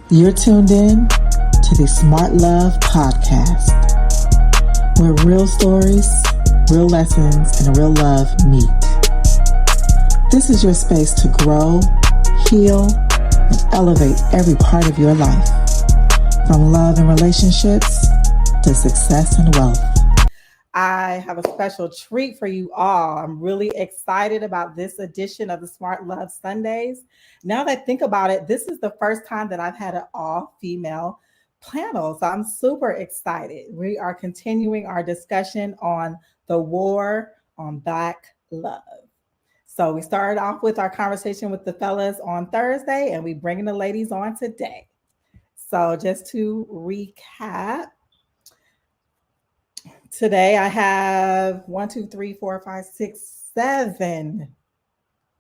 You're tuned in to the Smart Love Podcast, where real stories, real lessons, and real love meet. This is your space to grow, heal, and elevate every part of your life, from love and relationships to success and wealth. I have a special treat for you all. I'm really excited about this edition of the Smart Love Sundays. Now that I think about it, this is the first time that I've had an all-female panel, so I'm super excited. We are continuing our discussion on the war on Black love. So we started off with our conversation with the fellas on Thursday, and we bringing the ladies on today. So just to recap, today I have 7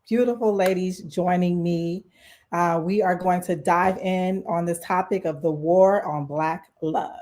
beautiful ladies joining me. We are going to dive in on this topic of the war on Black love.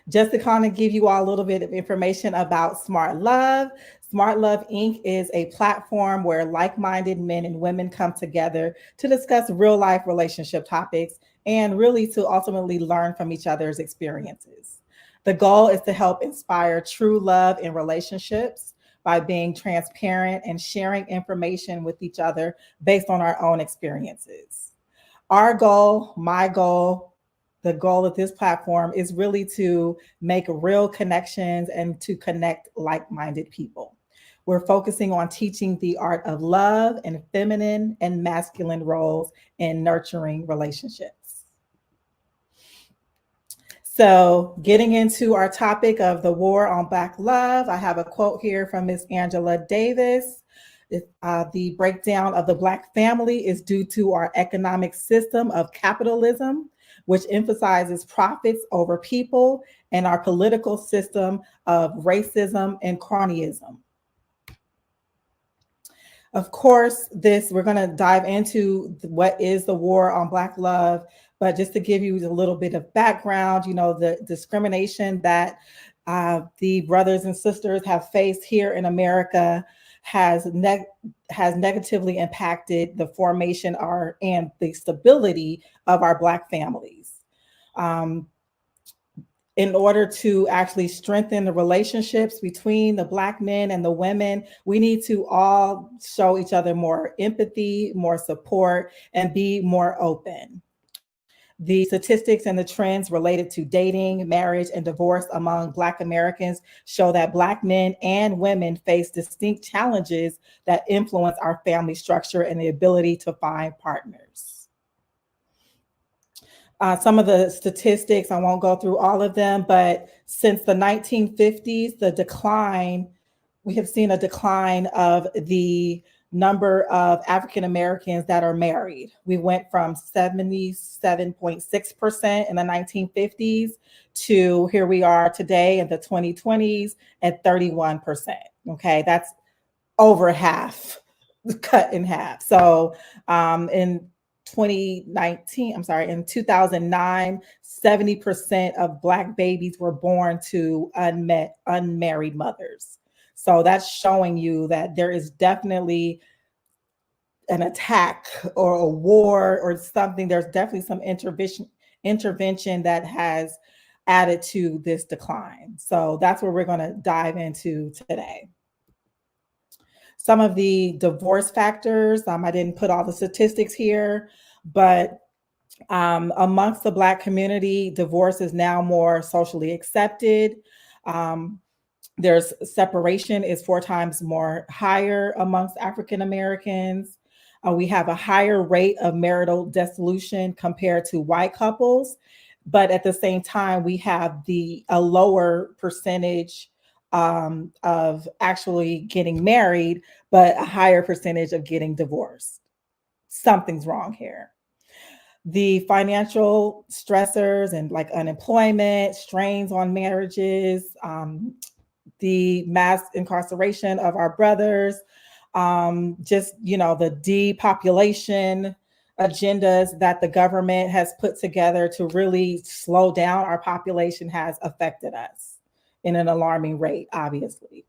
Just to kind of give you all a little bit of information about Smart Love. Smart Love Inc. is a platform where like-minded men and women come together to discuss real-life relationship topics and really to ultimately learn from each other's experiences. The goal is to help inspire true love in relationships by being transparent and sharing information with each other based on our own experiences. Our goal, my goal, the goal of this platform is really to make real connections and to connect like-minded people. We're focusing on teaching the art of love and feminine and masculine roles in nurturing relationships. So getting into our topic of the war on Black love, I have a quote here from Miss Angela Davis. The breakdown of the Black family is due to our economic system of capitalism, which emphasizes profits over people, and our political system of racism and cronyism. Of course, we're going to dive into what is the war on Black love, but just to give you a little bit of background, the discrimination that the brothers and sisters have faced here in America has negatively impacted the formation and the stability of our Black families. In order to actually strengthen the relationships between the Black men and the women, we need to all show each other more empathy, more support, and be more open. The statistics and the trends related to dating, marriage, and divorce among Black Americans show that Black men and women face distinct challenges that influence our family structure and the ability to find partners. Some of the statistics, I won't go through all of them, but since the 1950s, we have seen a decline of the number of African Americans that are married. We went from 77.6% in the 1950s to here we are today in the 2020s at 31%. Okay, that's over half, cut in half. So in 2009, 70% of Black babies were born to unmarried mothers. So that's showing you that there is definitely an attack or a war or something. There's definitely some intervention that has added to this decline. So that's what we're going to dive into today. Some of the divorce factors, I didn't put all the statistics here, but amongst the Black community, divorce is now more socially accepted. There's separation is 4 times more higher amongst African Americans. We have a higher rate of marital dissolution compared to white couples, but at the same time, we have a lower percentage of actually getting married, but a higher percentage of getting divorced. Something's wrong here. The financial stressors and like unemployment, strains on marriages, the mass incarceration of our brothers, the depopulation agendas that the government has put together to really slow down our population has affected us in an alarming rate, obviously.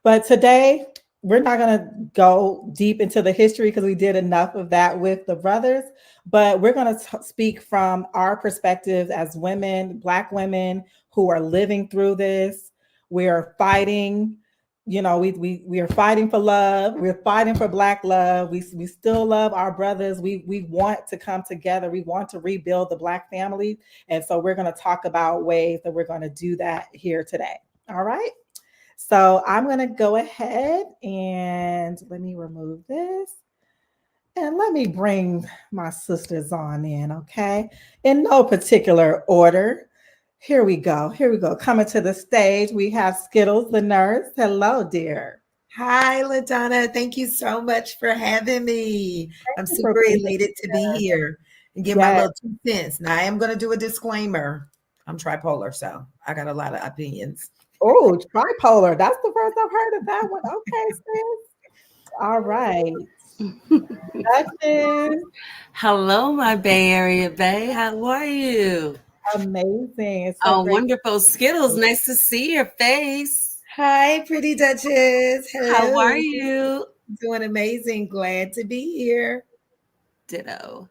But today, we're not going to go deep into the history because we did enough of that with the brothers, but we're going to speak from our perspectives as women, Black women who are living through this. We are fighting. We are fighting for love. We're fighting for Black love. We still love our brothers. We want to come together. We want to rebuild the Black family, and so we're going to talk about ways that we're going to do that here today. All right. So I'm going to go ahead and let me remove this and let me bring my sisters on in, okay? In no particular order. Here we go. Here we go. Coming to the stage, we have Skittles, the nurse. Hello, dear. Hi, LaDonna. Thank you so much for having me. I'm Thank you for super being elated to be here. here and give my Yes. little 2 cents. Now, I am going to do a disclaimer. I'm tripolar, so I got a lot of opinions. Oh, tripolar. That's the first I've heard of that one. Okay, sis. All right. Duchess. Hello, my Bay Area Bay. How are you? Amazing. It's so Oh, great. wonderful. Skittles, nice to see your face. Hi, pretty Duchess. How are Hello. you? Doing amazing. Glad to be here. Ditto.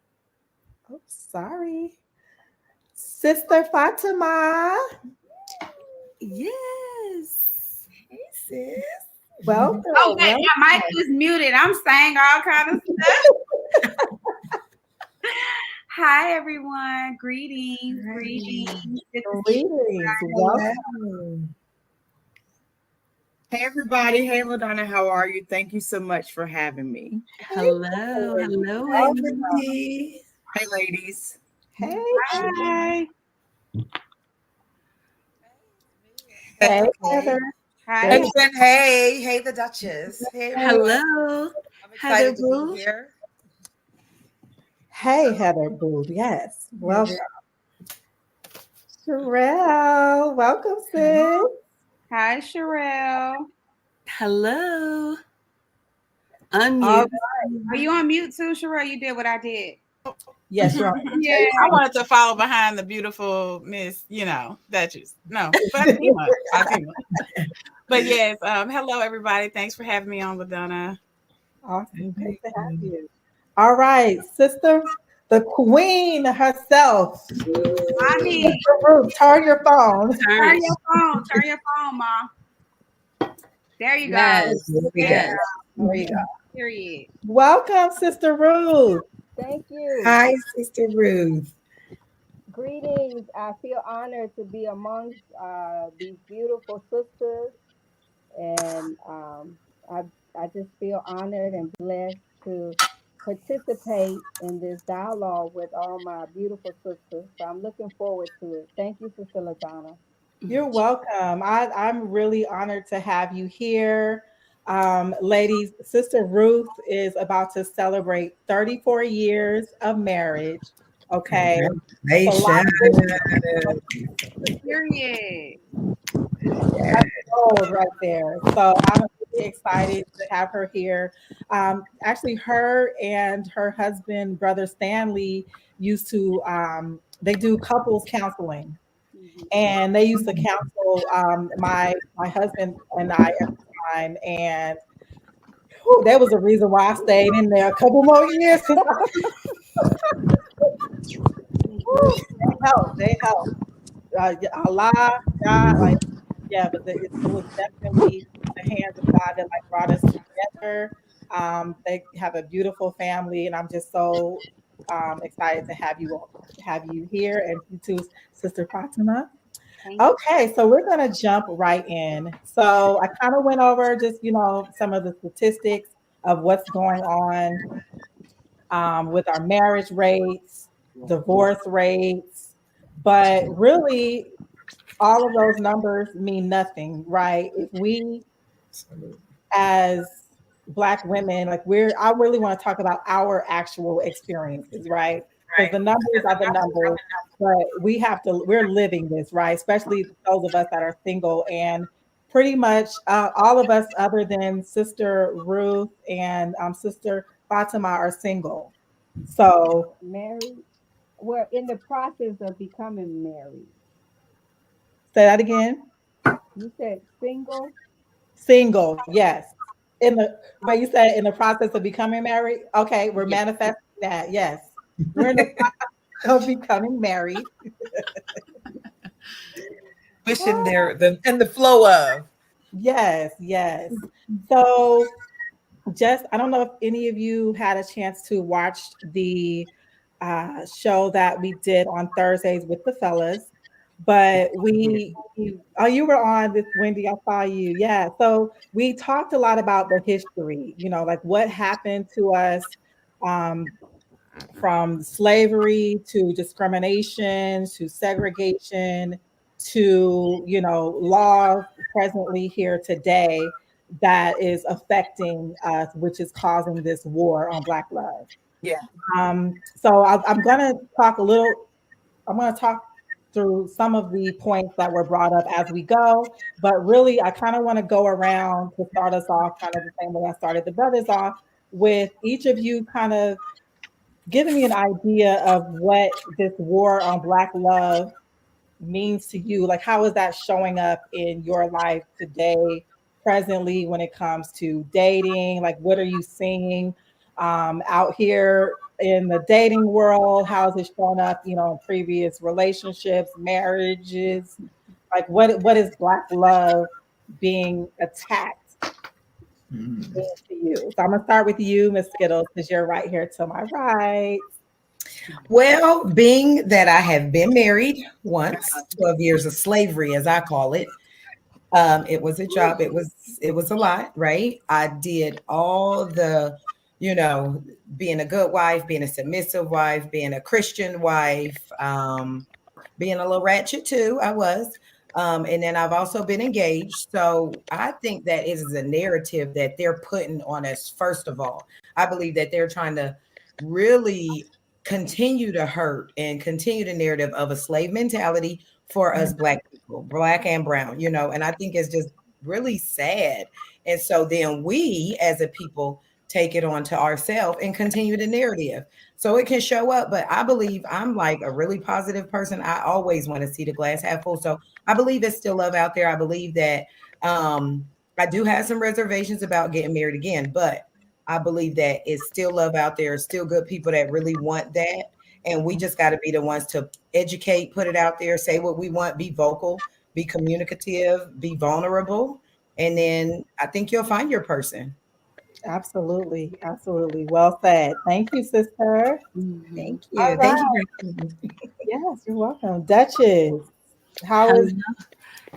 Oh, sorry. Sister Fatima. Yes. Hey, sis. Welcome. Oh, wait, Welcome. my mic was muted. I'm saying all kind of stuff. Hi, everyone. Greetings. Hi. Greetings. Good to see Greetings. Welcome. Hello. Hey everybody, hey LaDonna, how are you? Thank you so much for having me. Hello. Hello, Hi, Amy. pretty. Hey ladies. Hey. you. Hi. Hey, Hey. Heather. Hi. Hey, hey, the Duchess. Hey, everyone. Hello. I'm Heather excited to Boo. be here. Hey, Heather Booth. Yes. Welcome. Heather. Sherelle. Welcome, sis. Hi, Sherelle. Hello. All Unmute. Are you on mute too, Sherelle? You did what I did. yes, you're on. Yeah. I wanted to follow behind the beautiful Miss, Duchess. No, Fatima. But yes, hello everybody. Thanks for having me on, LaDonna. Awesome. Great to have you. All right, sister, the queen herself. Mommy, Sister Ruth, turn your phone. Turn turn it. your phone. Turn your phone, Mom. There you Yes. go. Here we Yeah. go. There you go. Period. Welcome, Sister Ruth. Thank you. Hi, Sister Ruth. Greetings. I feel honored to be amongst these beautiful sisters, and I I just feel honored and blessed to participate in this dialogue with all my beautiful sisters. So I'm looking forward to it. Thank you, Sister LaDonna. You're welcome. I'm really honored to have you here. Ladies, Sister Ruth is about to celebrate 34 years of marriage. Okay. So Congratulations. Period. that's gold right there. So I'm really excited to have her here. Actually, her and her husband, Brother Stanley, used to they do couples counseling, Mhm. and they used to counsel my husband and I at the time, and whew, that was the reason why I stayed in there a couple more years because they helped. They helped. Allah, God, like, yeah, but it was definitely the hands of God that like brought us together. They have a beautiful family, and I'm just so excited to have you here, and you too, Sister Fatima. Thank you. Okay, so we're gonna jump right in. So I kind of went over just some of the statistics of what's going on with our marriage rates, divorce rates, but really all of those numbers mean nothing, right? If we as Black women, like I really want to talk about our actual experiences, right? Because the numbers are the numbers, but we're living this, right? Especially those of us that are single, and pretty much all of us other than Sister Ruth and Sister Fatima are single. So Married. We're in the process of becoming married. say that again. You said single. Single, yes. in the where you said in the process of becoming married. Okay, we're Yes. manifesting that. Yes, we're in the process of becoming married. Wishing and the flow of. Yes, yes. So just I don't know if any of you had a chance to watch the show that we did on Thursdays with the fellas, but oh, you were on this, Wendy. I saw you. Yeah. So we talked a lot about the history, like what happened to us, um, from slavery to discrimination to segregation to laws presently here today that is affecting us, which is causing this war on Black love. Yeah. So I'm going to talk I'm going to talk through some of the points that were brought up as we go, but really I kind of want to go around to start us off kind of the same way I started the brothers off, with each of you kind of giving me an idea of what this war on Black love means to you. Like, how is that showing up in your life today, presently, when it comes to dating? Like, what are you seeing out here in the dating world? How has it shown up, in previous relationships, marriages? Like, what is Black love being attacked Mm. mean to you? So I'm gonna start with you, Miss Skittles, because you're right here to my right. Well, being that I have been married once, 12 years of slavery, as I call it, it was a job. It was a lot, right? I did all the, being a good wife, being a submissive wife, being a Christian wife, being a little ratchet too. I was. And then I've also been engaged. So I think that is a narrative that they're putting on us. First of all, I believe that they're trying to really continue to hurt and continue the narrative of a slave mentality for us Black people, Black and brown, and I think it's just really sad. And so then we as a people take it on to ourselves and continue the narrative. So it can show up, but I believe I'm like a really positive person. I always want to see the glass half full. So I believe there's still love out there. I believe that I do have some reservations about getting married again, but I believe that it's still love out there, still good people that really want that. And we just got to be the ones to educate, put it out there, say what we want, be vocal, be communicative, be vulnerable. And then I think you'll find your person. Absolutely, absolutely. Well said. Thank you, sister. Mhm. Thank you. All Thank right. you. Yes, you're welcome. Duchess, how Hello, is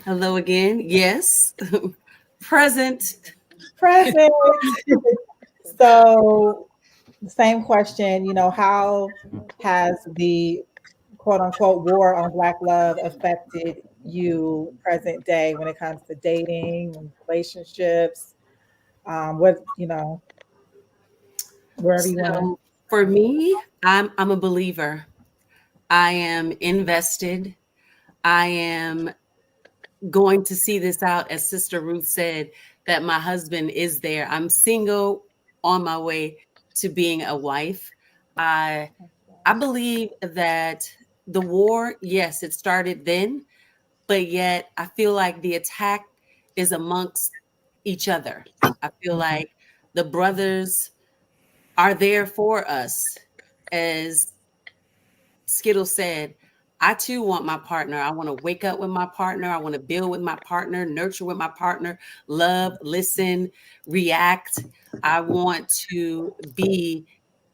hello again. Yes, present. present? So, same question, how has the quote unquote war on Black love affected you present day when it comes to dating and relationships? Wherever you want to. So for me, I'm a believer. I am invested. I am going to see this out, as Sister Ruth said, that my husband is there. I'm single on my way to being a wife. I I believe that the war, yes, it started then, but yet I feel like the attack is amongst each other. I feel like the brothers are there for us. As Skittle said, I too want my partner. I want to wake up with my partner. I want to build with my partner, nurture with my partner, love, listen, react. I want to be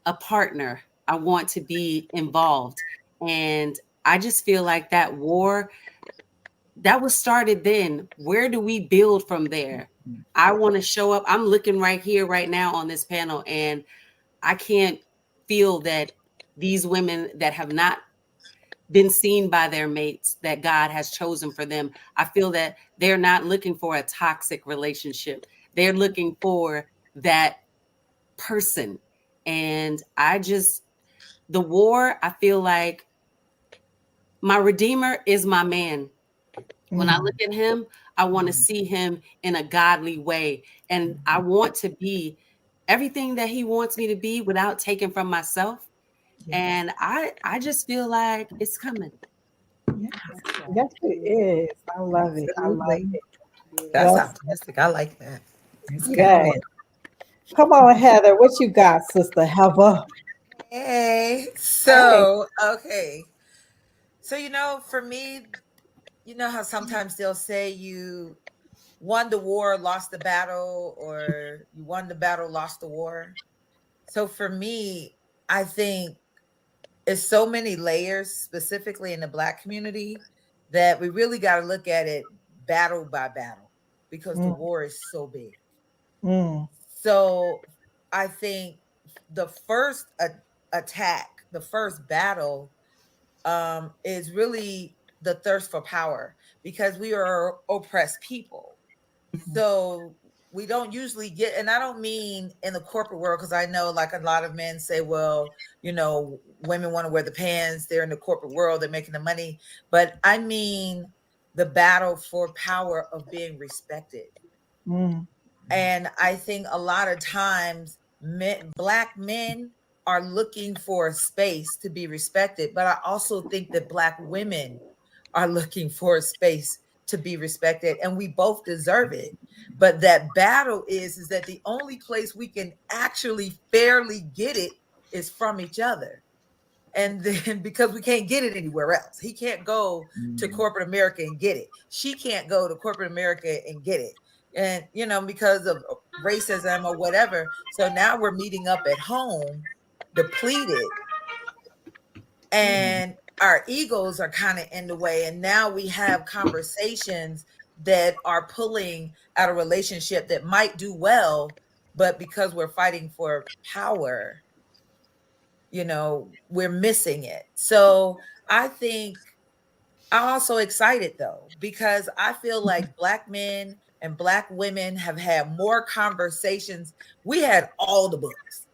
a partner. I want to be involved. And I just feel like that war that was started then. Where do we build from there? I want to show up. I'm looking right here, right now on this panel, and I can't feel that these women that have not been seen by their mates that God has chosen for them, I feel that they're not looking for a toxic relationship. They're looking for that person. And the war, I feel like my redeemer is my man. When I look at him, I want to see him in a godly way. And I want to be everything that he wants me to be without taking from myself. And I just feel like it's coming. Yes, yes, it is. I love it. I love Absolutely. it. That's Well, optimistic. I like that. It's yes, coming. Come on, Heather. What you got, Sister Heather? Hey, Hey. so okay. So for me, how sometimes they'll say you won the war, lost the battle, or you won the battle, lost the war. So for me, I think it's so many layers, specifically in the Black community, that we really got to look at it battle by battle because the Mm, war is so big. mm, So I think the first attack, the first battle, is really the thirst for power because we are oppressed people. So we don't usually get, and I don't mean in the corporate world, because I know like a lot of men say, well, women want to wear the pants, they're in the corporate world, they're making the money. But I mean the battle for power of being respected. mm, And I think a lot of times Black men are looking for a space to be respected. But I also think that Black women are looking for a space to be respected. And we both deserve it. But that battle is that the only place we can actually fairly get it is from each other. And then because we can't get it anywhere else, he can't go to corporate America and get it, she can't go to corporate America and get it, and because of racism or whatever. So now we're meeting up at home depleted, and our egos are kind of in the way, and now we have conversations that are pulling out a relationship that might do well, but because we're fighting for power, we're missing it. So I think I'm also excited though, because I feel like Black men and Black women have had more conversations. We had all the books.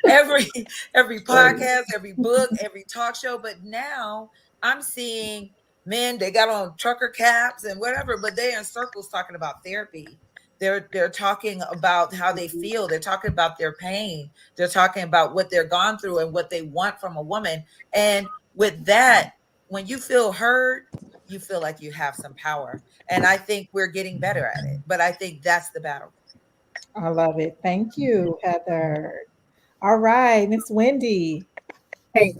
every every podcast, every book, every talk show, but now I'm seeing men, they got on trucker caps and whatever, but they're in circles talking about therapy. They're talking about how they feel, they're talking about their pain, they're talking about what they're gone through and what they want from a woman. And with that, when you feel heard, you feel like you have some power. And I think we're getting better at it, but I think that's the battle. I love it. Thank you, Heather. All right, Miss Wendy. Hey,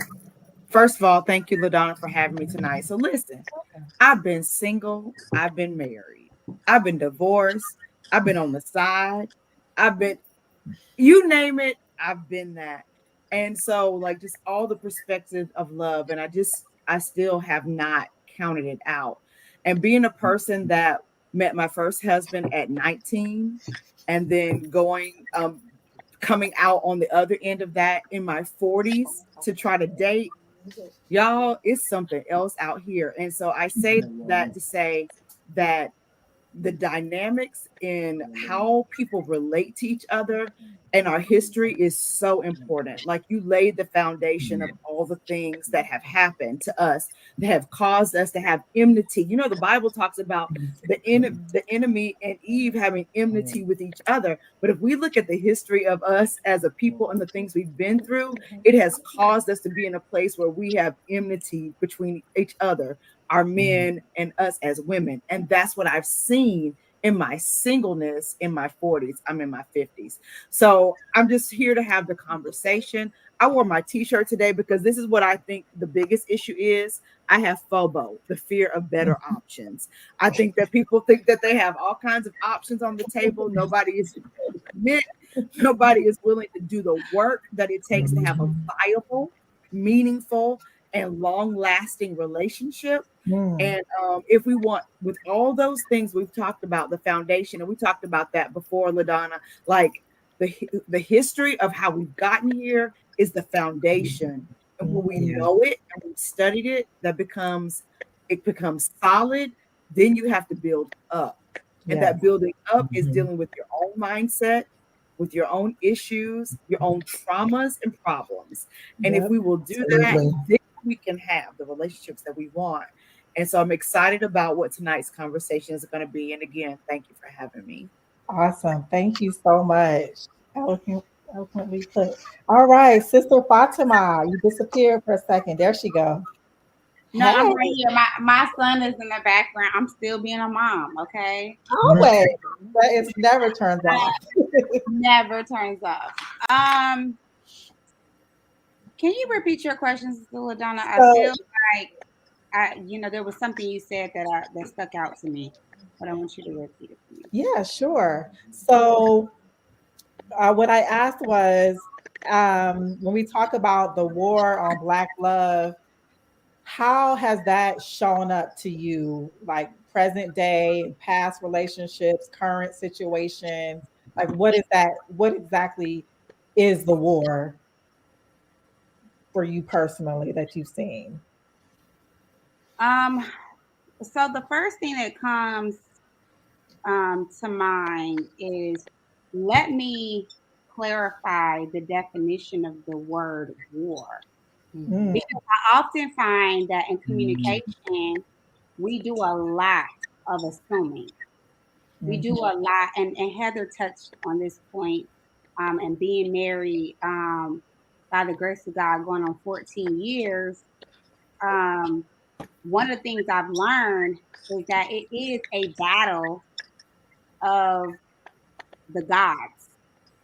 first of all, thank you, LaDonna, for having me tonight. So listen, I've been single, I've been married, I've been divorced, I've been on the side, I've been, you name it, I've been that. And so, like, just all the perspective of love, and I still have not counted it out. And being a person that met my first husband at 19 and then coming out on the other end of that in my 40s to try to date, y'all, it's something else out here. And so I say that to say that the dynamics in how people relate to each other and our history is so important. Like, you laid the foundation of all the things that have happened to us that have caused us to have enmity. The Bible talks about the enemy and Eve having enmity with each other. But if we look at the history of us as a people and the things we've been through, it has caused us to be in a place where we have enmity between each other, our men and us as women. And that's what I've seen in my singleness in my 40s. I'm in my 50s. So I'm just here to have the conversation. I wore my t-shirt today because this is what I think the biggest issue is. I have FOBO, the fear of better options. I think that people think that they have all kinds of options on the table. Nobody is commit. Nobody is willing to do the work that it takes to have a viable, meaningful, and long-lasting relationship. Mm, And if we want, with all those things we've talked about, the foundation, and we talked about that before, LaDonna, like the history of how we've gotten here is the foundation. And when we mm, know it and we've studied it, it becomes solid. Then you have to build up. And yeah. that building up is dealing with your own mindset, with your own issues, your own traumas and problems. And if Yep. we will do that, Absolutely. then we can have the relationships that we want. And so I'm excited about what tonight's conversation is going to be. And again, thank you for having me. Awesome. Thank you so much. Eloquently put. All right, Sister Fatima, you disappeared for a second. There she go. No, Hey, I'm right here. My son is in the background. I'm still being a mom, okay? always. But it never turns off. Never turns off. Um, can you repeat your questions, LaDonna? I So, feel like there was something you said that stuck out to me, but I want you to repeat it for me. yeah, sure. So, what I asked was when we talk about the war on Black love, how has that shown up to you, like present day, past relationships, current situations? Like, what is that? What exactly is the war for you personally that you've seen? Um, so the first thing that comes to mind is, let me clarify the definition of the word war. Mm, Because I often find that in communication, we do a lot of assuming. We do mhm, a lot, and Heather touched on this point, and being married by the grace of God going on 14 years. Um, One of the things I've learned is that it is a battle of the gods.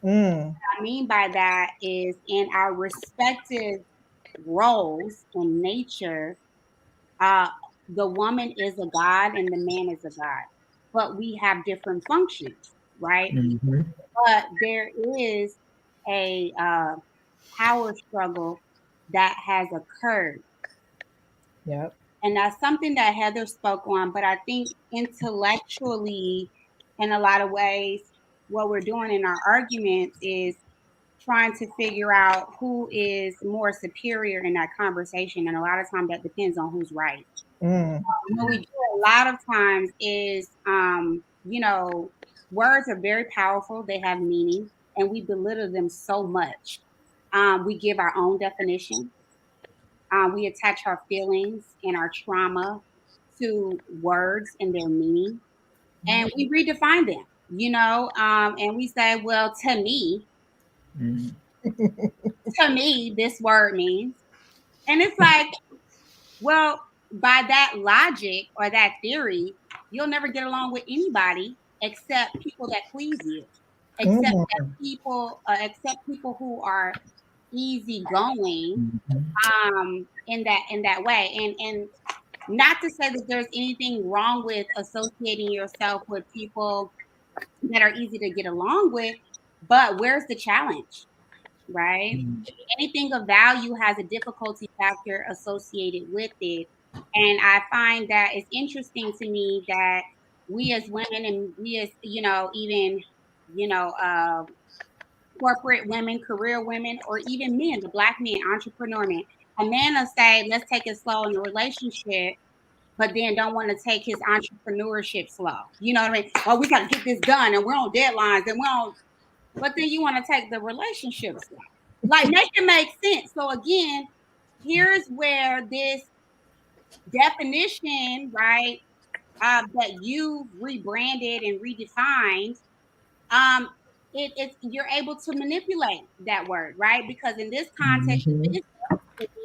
mm, What I mean by that is, in our respective roles in nature, uh, the woman is a god and the man is a god, but we have different functions, right? But there is a power struggle that has occurred. yep. And that's something that Heather spoke on. But I think intellectually, in a lot of ways, what we're doing in our arguments is trying to figure out who is more superior in that conversation. And a lot of times that depends on who's right. Mm, What we do a lot of times is, words are very powerful. They have meaning, and we belittle them so much. We give our own definition. We attach our feelings and our trauma to words and their meaning, and we redefine them. And we say, well, to me, this word means, and it's like, well, by that logic or that theory, you'll never get along with anybody except people that please you, mhm, except people who are easygoing, in that way. And not to say that there's anything wrong with associating yourself with people that are easy to get along with, but where's the challenge, right? Anything of value has a difficulty factor associated with it. And I find that it's interesting to me that we as women, and we as, even, you know, uh, corporate women, career women, or even men, the Black men, entrepreneur men, a man will say, let's take it slow in a relationship, but then don't want to take his entrepreneurship slow. You know what I mean? Oh, we got to get this done, and we're on deadlines, and we're on, but then you want to take the relationship slow. Like, make it make sense. So again, here's where this definition, right, that you've rebranded and redefined, um, it's, you're able to manipulate that word, right? Because in this context, it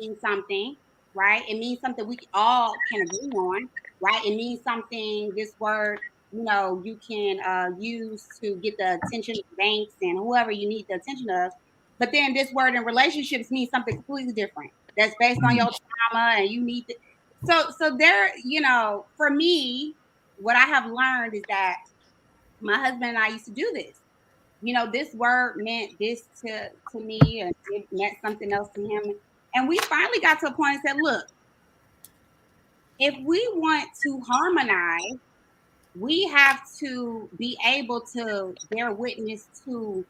means something, right? It means something we all can agree on, right? It means something. This word, you can use to get the attention of banks and whoever you need the attention of. But then this word in relationships means something completely different. That's based on your trauma, and you need to. So there, for me, what I have learned is that my husband and I used to do this. This word meant this to me, and it meant something else to him. And we finally got to a point and said, look, if we want to harmonize, we have to be able to bear witness to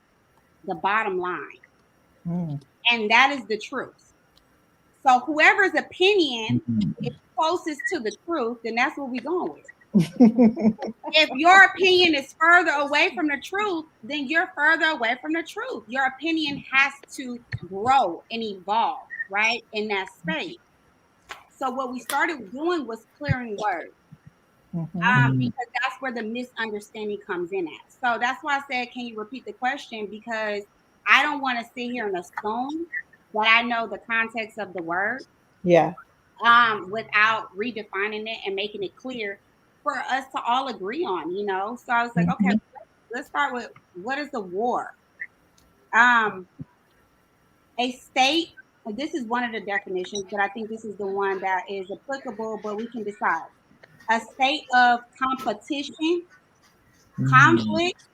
the bottom line. mm. And that is the truth. So whoever's opinion is closest to the truth, then that's what we're going with. If your opinion is further away from the truth, then you're further away from the truth. Your opinion has to grow and evolve, right, in that space. So what we started doing was clearing words, Mhm. because that's where the misunderstanding comes in at. So that's why I said, can you repeat the question? Because I don't want to sit here and assume that I know the context of the word. Yeah. without redefining it and making it clear for us to all agree on, you know? So I was like, okay, let's start with what is the war? Um, a state, and this is one of the definitions, but I think this is the one that is applicable, but we can decide. A state of competition, conflict,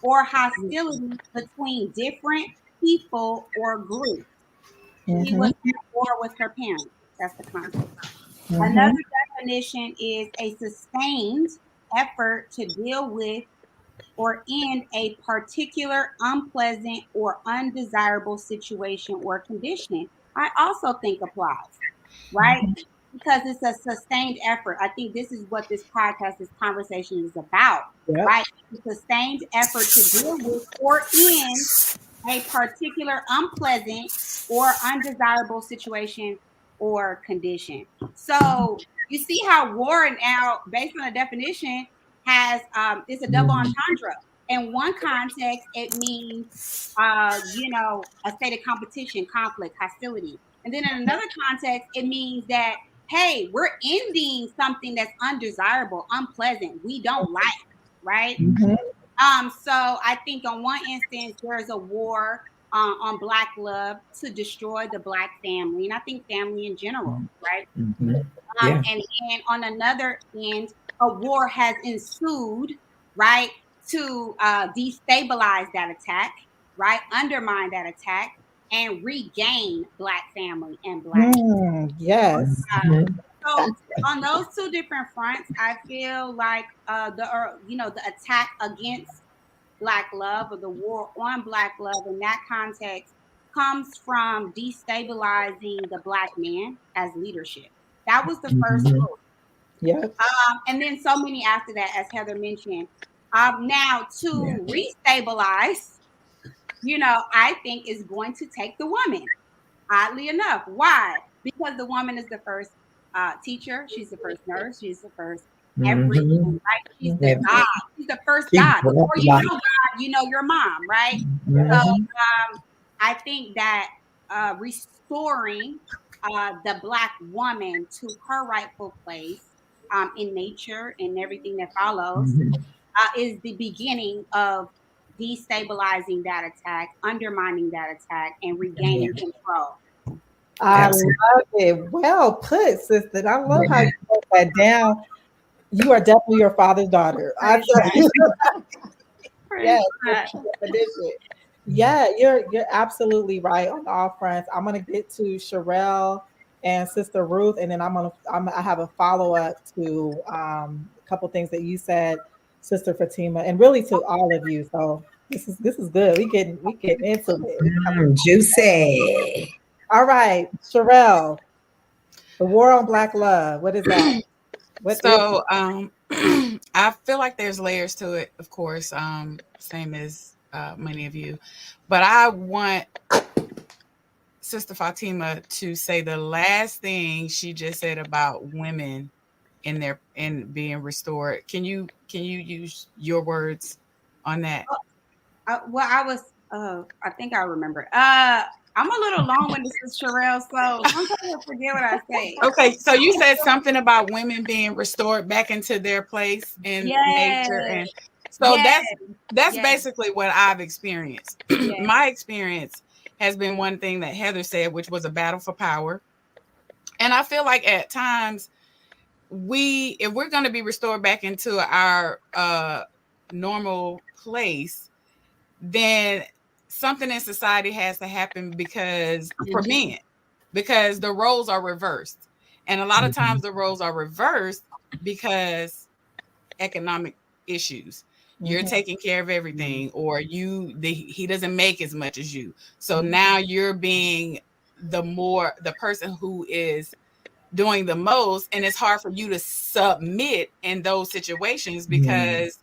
or hostility between different people or groups. She was at war with her parents. That's the context. Another definition is a sustained effort to deal with or end a particular unpleasant or undesirable situation or condition. I also think applies, right? Because it's a sustained effort. I think this is what this podcast, this conversation is about, right? It's a sustained effort to deal with or end a particular unpleasant or undesirable situation or condition. So you see how war now, based on the definition, has it's a double entendre. In one context, it means a state of competition, conflict, hostility. And then in another context, it means that hey, we're ending something that's undesirable, unpleasant, we don't like, right? So I think on one instance there's a war on Black love to destroy the Black family, and I think family in general, right? And then on another end, a war has ensued, right, to destabilize that attack, right, undermine that attack, and regain Black family and Black. Yes. So on those two different fronts, I feel like the attack against Black love or the war on Black love in that context comes from destabilizing the Black man as leadership. That was the first move. Yep. And then so many after that, as Heather mentioned. Now to restabilize, I think is going to take the woman. Oddly enough. Why? Because the woman is the first teacher. She's the first nurse. She's the first everything, right? She's the God. She's the first God. Before you know God, you know your mom, right? So I think that restoring the Black woman to her rightful place in nature and everything that follows is the beginning of destabilizing that attack, undermining that attack, and regaining control. I love it. Well put, sister. I love how you broke that down. You are definitely your father's daughter. I tell you. Yes, definition. Yeah, you're absolutely right on all fronts. I'm gonna get to Sherelle and Sister Ruth, and then I have a follow up to a couple things that you said, Sister Fatima, and really to all of you. So this is good. We getting into it. Juicy. All right, Sherelle, the war on Black love. What is that? So I feel like there's layers to it, of course, same as many of you. But I want Sister Fatima to say the last thing she just said about women in being restored. Can you use your words on that? I think I remember. I'm a little long-winded, Sherelle, so sometimes I forget what I say. Okay, so you said something about women being restored back into their place in nature, and so that's basically what I've experienced. My experience has been one thing that Heather said, which was a battle for power, and I feel like at times if we're going to be restored back into our normal place, then something in society has to happen because for men, because the roles are reversed. And a lot of times the roles are reversed because economic issues. You're taking care of everything, or he doesn't make as much as you. So now you're being the person who is doing the most, and it's hard for you to submit in those situations because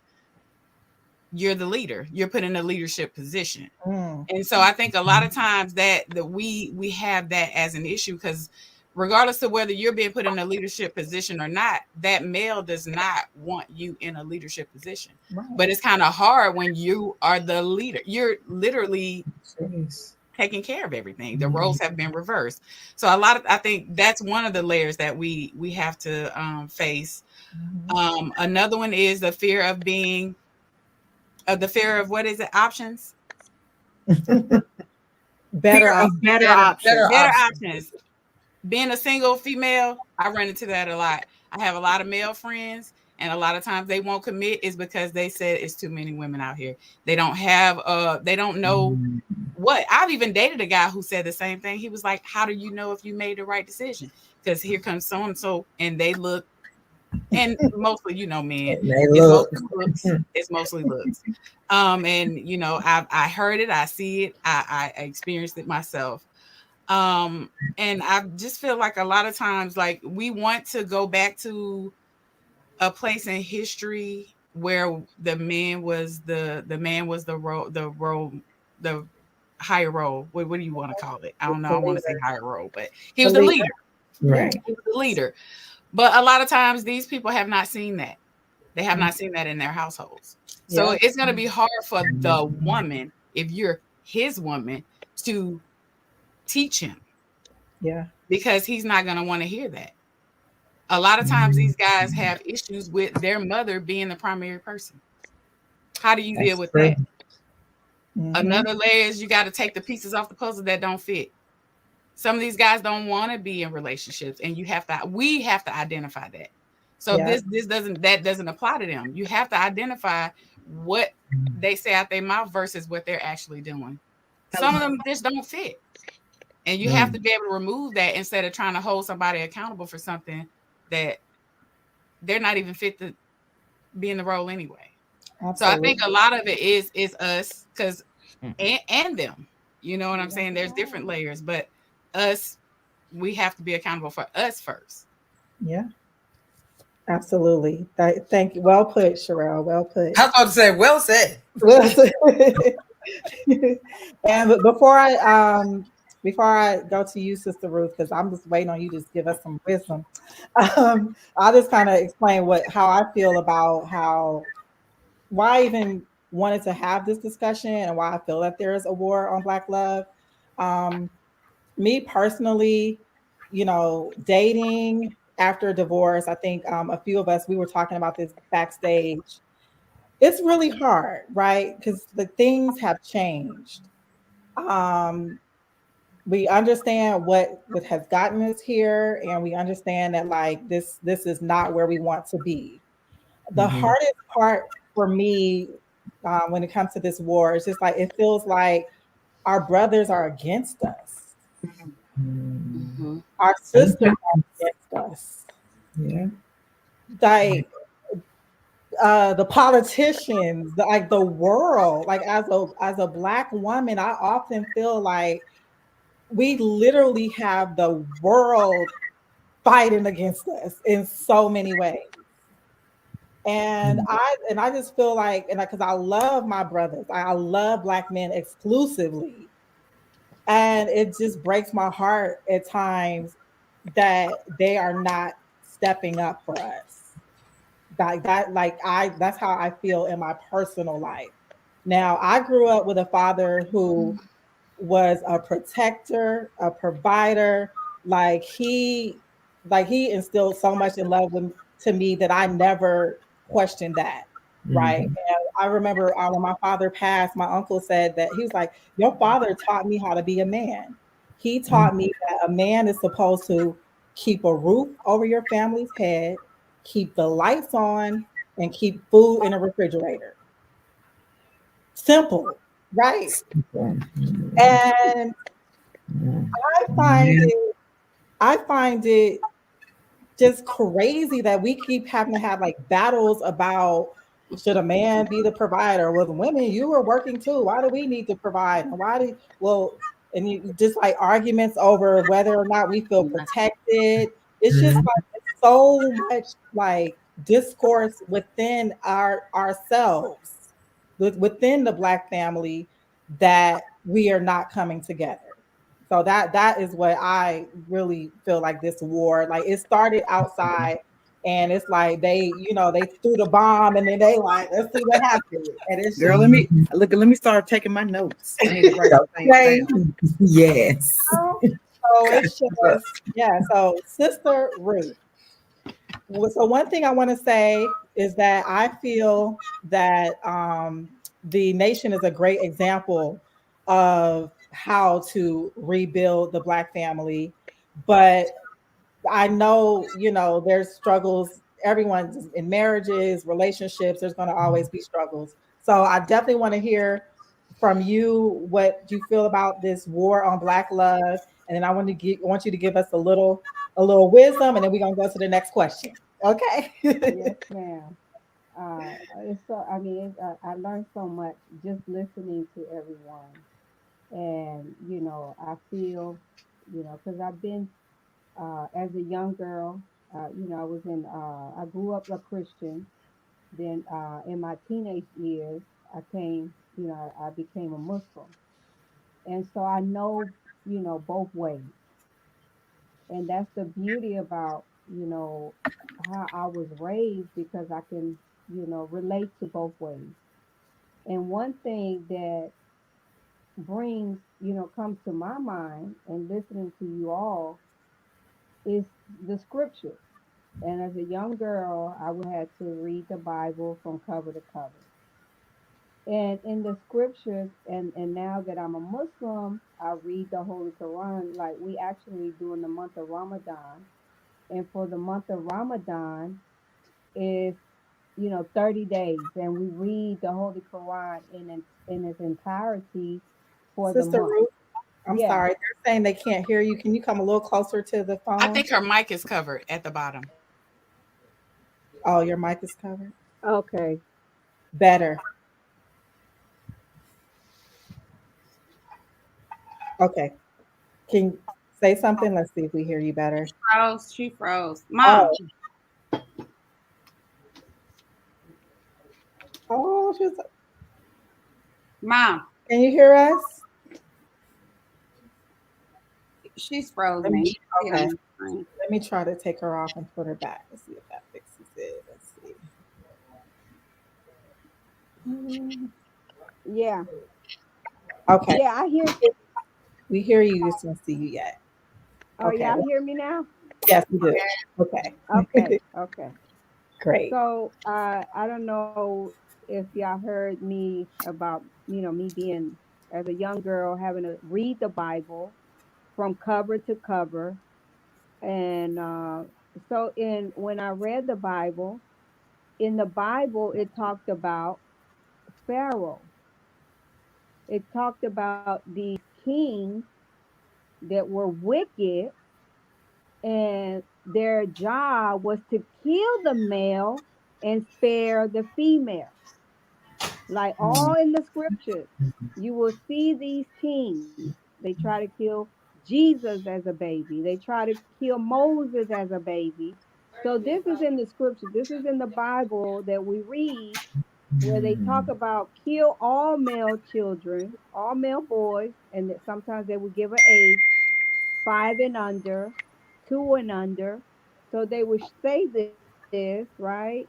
you're the leader. You're put in a leadership position. And so I think a lot of times that we have that as an issue, because regardless of whether you're being put in a leadership position or not, that male does not want you in a leadership position. Right. But it's kind of hard when you are the leader. You're literally taking care of everything. The roles have been reversed. So I think that's one of the layers that we have to face. Another one is the fear of being the fear of, what is it, options? Better Better options. Better options. Being a single female, I run into that a lot. I have a lot of male friends, and a lot of times they won't commit is because they said it's too many women out here. They don't have they don't know what. I've even dated a guy who said the same thing. He was like, how do you know if you made the right decision? Because here comes so and so, and they look, and mostly, men, it's mostly looks. It's mostly looks. And I heard it, I see it, I experienced it myself. And I just feel like a lot of times, like, we want to go back to a place in history where the man was the higher role. What do you want to call it? I don't know. I want to say higher role, but he was the leader. Right. He was the leader. But a lot of times these people have not seen that. They have not seen that in their households. So it's going to be hard for the woman, if you're his woman, to teach him. Yeah. Because he's not going to want to hear that. A lot of times these guys have issues with their mother being the primary person. How do you deal with that? Another layer is you got to take the pieces off the puzzle that don't fit. Some of these guys don't want to be in relationships, and we have to identify that. So this doesn't apply to them. You have to identify what they say out their mouth versus what they're actually doing. Some of them just don't fit. And you have to be able to remove that instead of trying to hold somebody accountable for something that they're not even fit to be in the role anyway. Absolutely. So I think a lot of it is us, because and them. You know what I'm saying? There's different layers, but us, we have to be accountable for us first. Yeah. Absolutely. Thank you. Well put, Sherelle. Well put. I was about to say, well said. And before I go to you, Sister Ruth, because I'm just waiting on you to give us some wisdom. I'll just kind of explain how I feel about why I even wanted to have this discussion and why I feel that there is a war on Black love. Me personally, dating after divorce, I think a few of us, we were talking about this backstage. It's really hard, right? Because the things have changed. We understand what has gotten us here, and we understand that, like, this is not where we want to be. The hardest part for me when it comes to this war is just like, it feels like our brothers are against us. Our sisters are against us. Yeah. Like the politicians, the world. Like, as a Black woman, I often feel like we literally have the world fighting against us in so many ways. And I just feel like, and because I love my brothers, I love Black men exclusively. And it just breaks my heart at times that they are not stepping up for us. That's how I feel in my personal life. Now, I grew up with a father who was a protector, a provider. He instilled so much in love to me that I never questioned that. Right. And I remember when my father passed, my uncle said that he was like, your father taught me how to be a man. He taught me that a man is supposed to keep a roof over your family's head, keep the lights on, and keep food in a refrigerator. Simple, right? And I find it just crazy that we keep having to have like battles about, should a man be the provider? Well, the women, you are working too. Why do we need to provide? And and you just like arguments over whether or not we feel protected. It's just like so much like discourse within ourselves, within the Black family, that we are not coming together. So that is what I really feel like this war, like, it started outside, and it's like they threw the bomb, and then they like, let's see what happens, and it's Girl, just let me start taking my notes. I need to write some things Okay. down. Yes. so it's just yeah. So Sister Ruth. So one thing I want to say is that I feel that the nation is a great example of how to rebuild the Black family, but I know, there's struggles. Everyone's in marriages, relationships, there's going to always be struggles. So I definitely want to hear from you what you feel about this war on Black love. And then want you to give us a little wisdom, and then we're going to go to the next question. Okay. Yes, ma'am. It's so. I mean, I learned so much just listening to everyone, and I feel, because I've been as a young girl. I was in. I grew up a Christian. Then in my teenage years, I came. I became a Muslim, and so I know, both ways, and that's the beauty about how I was raised because I can relate to both ways. And one thing that brings comes to my mind and listening to you all is the scriptures. And as a young girl, I would have to read the Bible from cover to cover. And in the scriptures, and now that I'm a Muslim, I read the Holy Quran. Like we actually do in the month of Ramadan, and for the month of Ramadan is 30 days, and we read the Holy Quran in its entirety for the Sister month. Ruth, I'm Yeah. sorry. They're saying they can't hear you. Can you come a little closer to the I phone? think her mic is covered at the bottom. Oh, your mic is covered. Okay. Better. Okay. Can you say something? Let's see if we hear you better. Froze. She froze. Mom. Oh, oh, Mom. can you hear us? She's froze, Let me, man. She see it on okay. the screen. Let me try to take her off and put her back. Let's see if that fixes it. Let's see. Mm, Yeah. okay. Yeah, I hear. We hear you. Just don't see you yet. Oh, Okay. y'all hear me now? Yes, we do. Okay. Okay. Okay. Great. So I don't know if y'all heard me about me being as a young girl having to read the Bible from cover to cover, and so in when I read the Bible, in the Bible it talked about Pharaoh. It talked about these kings that were wicked, and their job was to kill the male and spare the female. Like all in the scriptures, you will see these kings. They try to kill Jesus as a baby, they try to kill Moses as a baby. So, this is in the scriptures, this is in the Bible that we read where they talk about kill all male children, all male boys, and that sometimes they would give an age 5 and under, 2 and under. So they would say this, right,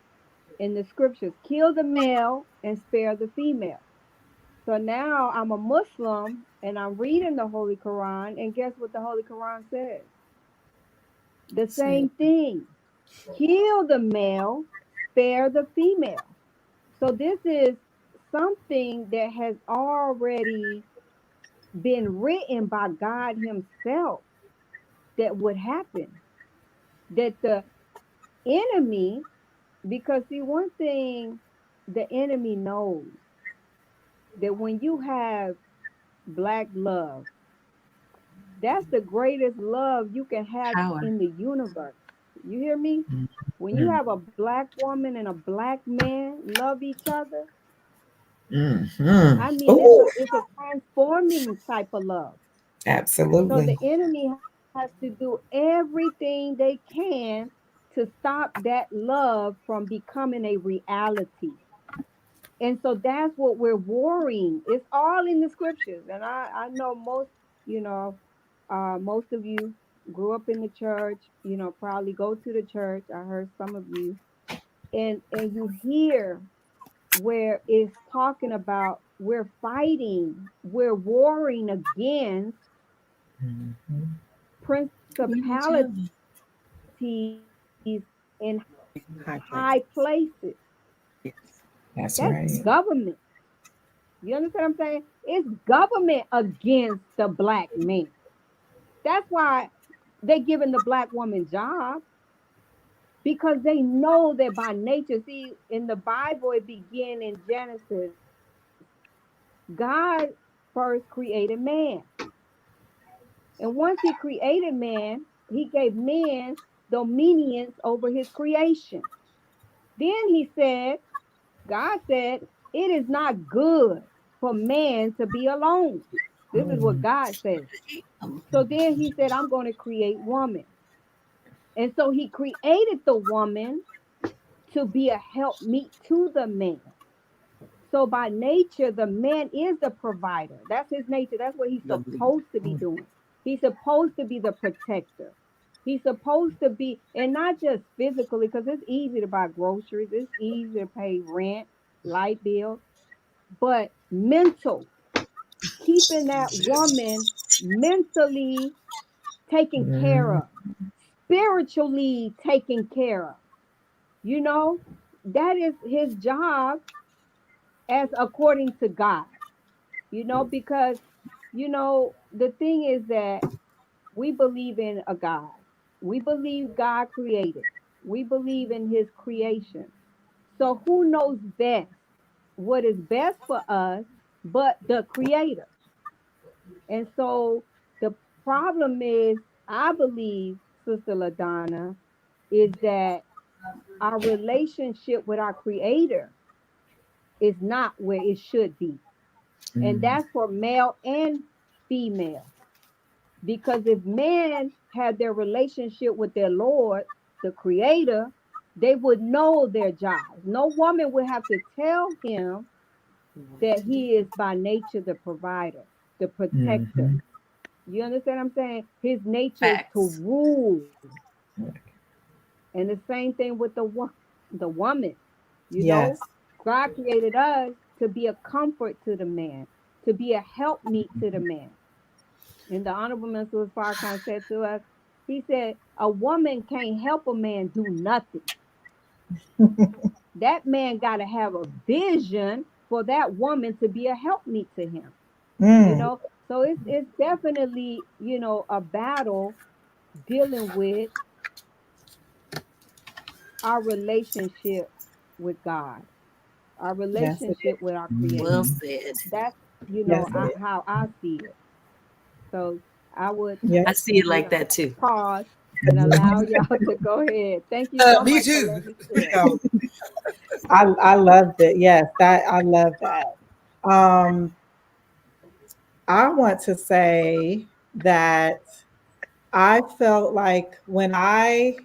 in the scriptures kill the male and spare the female. So now I'm a Muslim and I'm reading the Holy Quran, and guess what the Holy Quran says? The Say same thing. Kill the male, spare the female. So this is something that has already been written by God Himself that would happen. That the enemy, because see, one thing the enemy knows that when you have black love, that's the greatest love you can have Power. in the universe. You hear me? When you have a black woman and a black man love each other, Mm-hmm. I mean Oh, it's a transforming type of love. So absolutely. the enemy has to do everything they can to stop that love from becoming a reality. And so that's what we're warring. It's all in the scriptures. And I know most, you know, most of you, grew up in the church, probably go to the church. I heard some of you, and you hear where it's talking about we're fighting, we're warring against Mhm. Let me tell principalities you. in High high places. places. Yes. That's That's right. government. You understand what I'm saying? It's government against the black man. That's why they're giving the black woman jobs because they know that by nature. See, in the Bible, it began in Genesis. God first created man. And once he created man, he gave man dominions over his creation. Then he said, God said, it is not good for man to be alone. This is what Mm. God said. So then he said, I'm going to create woman. And so he created the woman to be a helpmeet to the man. So by nature, the man is the provider. That's his nature. That's what he's The leader. supposed to be doing. He's supposed to be the protector. He's supposed to be, and not just physically, because it's easy to buy groceries, it's easy to pay rent, light bill, but mental, keeping that woman mentally taken care Mm. of, spiritually taken care of. You know, that is his job as according to God. Because the thing is that we believe in a God. We believe God created. We believe in his creation. So who knows best what is best for us but the creator? And so the problem is, I believe, Sister LaDonna, is that our relationship with our creator is not where it should be. And Mm. that's for male and female. Because if men had their relationship with their Lord, the Creator, they would know their jobs. No woman would have to tell him that he is by nature the provider, the protector. Mhm. You understand what I'm saying? His nature is to Facts. rule. And the same thing with the woman. You know, Yes. God created us to be a comfort to the man, to be a helpmeet to the man. And the Honorable Minister Farrakhan said to us, he said, a woman can't help a man do nothing. That man got to have a vision for that woman to be a helpmeet to him. You Mm. know, so it's definitely, a battle dealing with our relationship with God, our Yes, it relationship is. with our Well creator. Mhm. said. That's, Yes, it is. how I see it. So I would, I Yes. see it like that too. pause and allow y'all to go ahead. Thank you so Me much for too. letting me share. Go. I loved it. Yes, that I love that. Um, I want to say that I felt like when I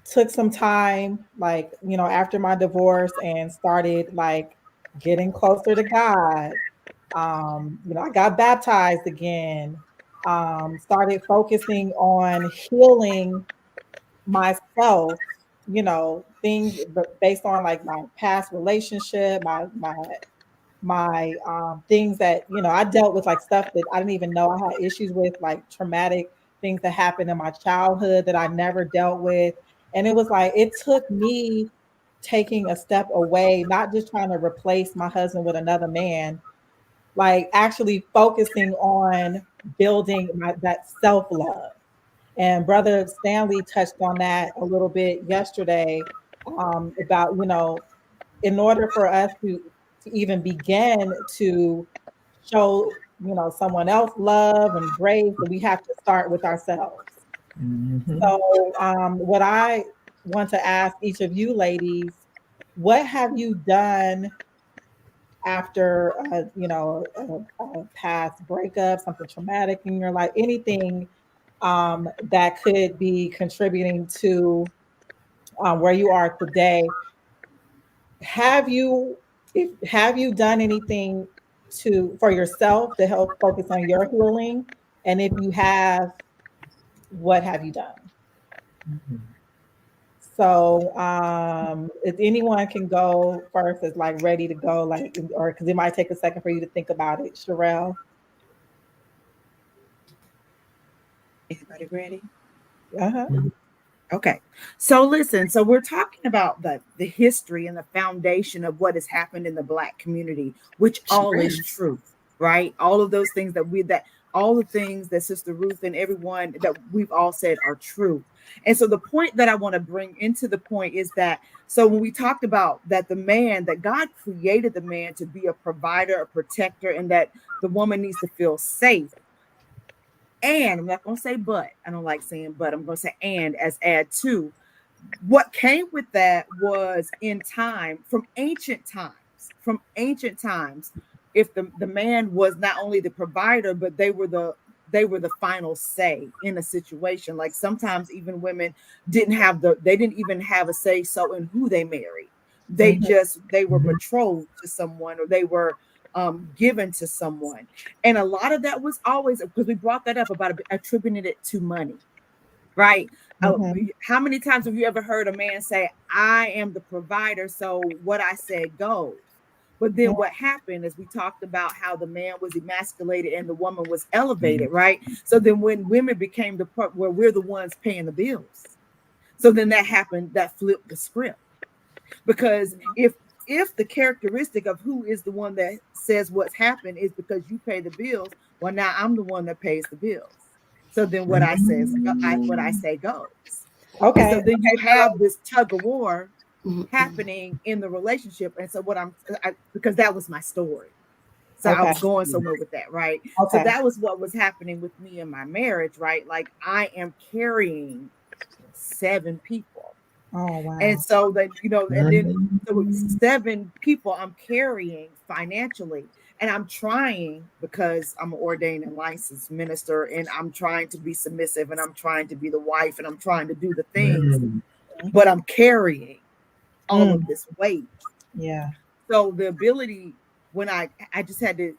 took some time, like, after my divorce and started like getting closer to God, I got baptized again, started focusing on healing myself, things based on like my past relationship, my things that I dealt with, like stuff that I didn't even know I had issues with, like traumatic things that happened in my childhood that I never dealt with. And it was like it took me taking a step away, not just trying to replace my husband with another man, like actually focusing on building that self-love. And Brother Stanley touched on that a little bit yesterday, about, in order for us to even begin to show, someone else love and grace, that we have to start with ourselves. Mhm. So, what I want to ask each of you ladies, what have you done after, a past breakup, something traumatic in your life, anything that could be contributing to where you are today? Have you have you done anything for yourself to help focus on your healing? And if you have, what have you done? Mhm. So, if anyone can go first, is like ready to go, like, or because it might take a second for you to think about it. Sherelle, Anybody ready? uh-huh. Okay. So listen, so we're talking about the history and the foundation of what has happened in the Black community, which all is true, right? All of those things that all the things that Sister Ruth and everyone that we've all said are true. And so the point that I want to bring into the point is that, so when we talked about that, the man, that God created the man to be a provider, a protector, and that the woman needs to feel safe. And I'm not going to say but, I don't like saying but, I'm going to say and as add to. What came with that was in time, from ancient times, if the man was not only the provider, but they were the final say in a situation. Like sometimes even women they didn't even have a say so in who they married. Mhm, They were betrothed to someone, or they were given to someone. And a lot of that was always, because we brought that up about attributing it to money, right? mhm, How many times have you ever heard a man say, I am the provider, so what I said goes? But then what happened is we talked about how the man was emasculated and the woman was elevated, right? So then when women became the part where we're the ones paying the bills, so then that happened, that flipped the script. Because if the characteristic of who is the one that says what's happened is because you pay the bills, well, now I'm the one that pays the bills. So then what I say goes. And so okay, then you okay, have this tug of war Mhm. happening in the relationship. And so because that was my story. So I okay, was going somewhere with that, right? So okay. that was what was happening with me in my marriage, right? Like I am carrying 7 people. Oh And wow. so that, and then so it's 7 people I'm carrying financially. And I'm trying, because I'm an ordained and licensed minister, and I'm trying to be submissive, and I'm trying to be the wife, and I'm trying to do the things, but I'm carrying all Mm, of this weight. yeah. So the ability, when I just had to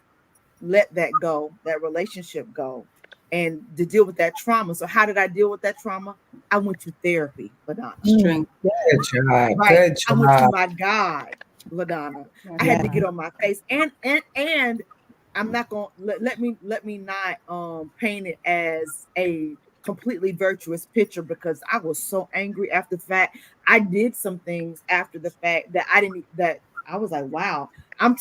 let that go, that relationship go, and to deal with that trauma. So how did I deal with that trauma? I went to therapy, LaDonna. Mm, Strength. Good job. Right. Good I went to job. my God, LaDonna. I had yeah. to get on my face. And I'm not gonna let me not paint it as a completely virtuous picture, because I was so angry after the fact. I did some things after the fact that I was like, wow, I'm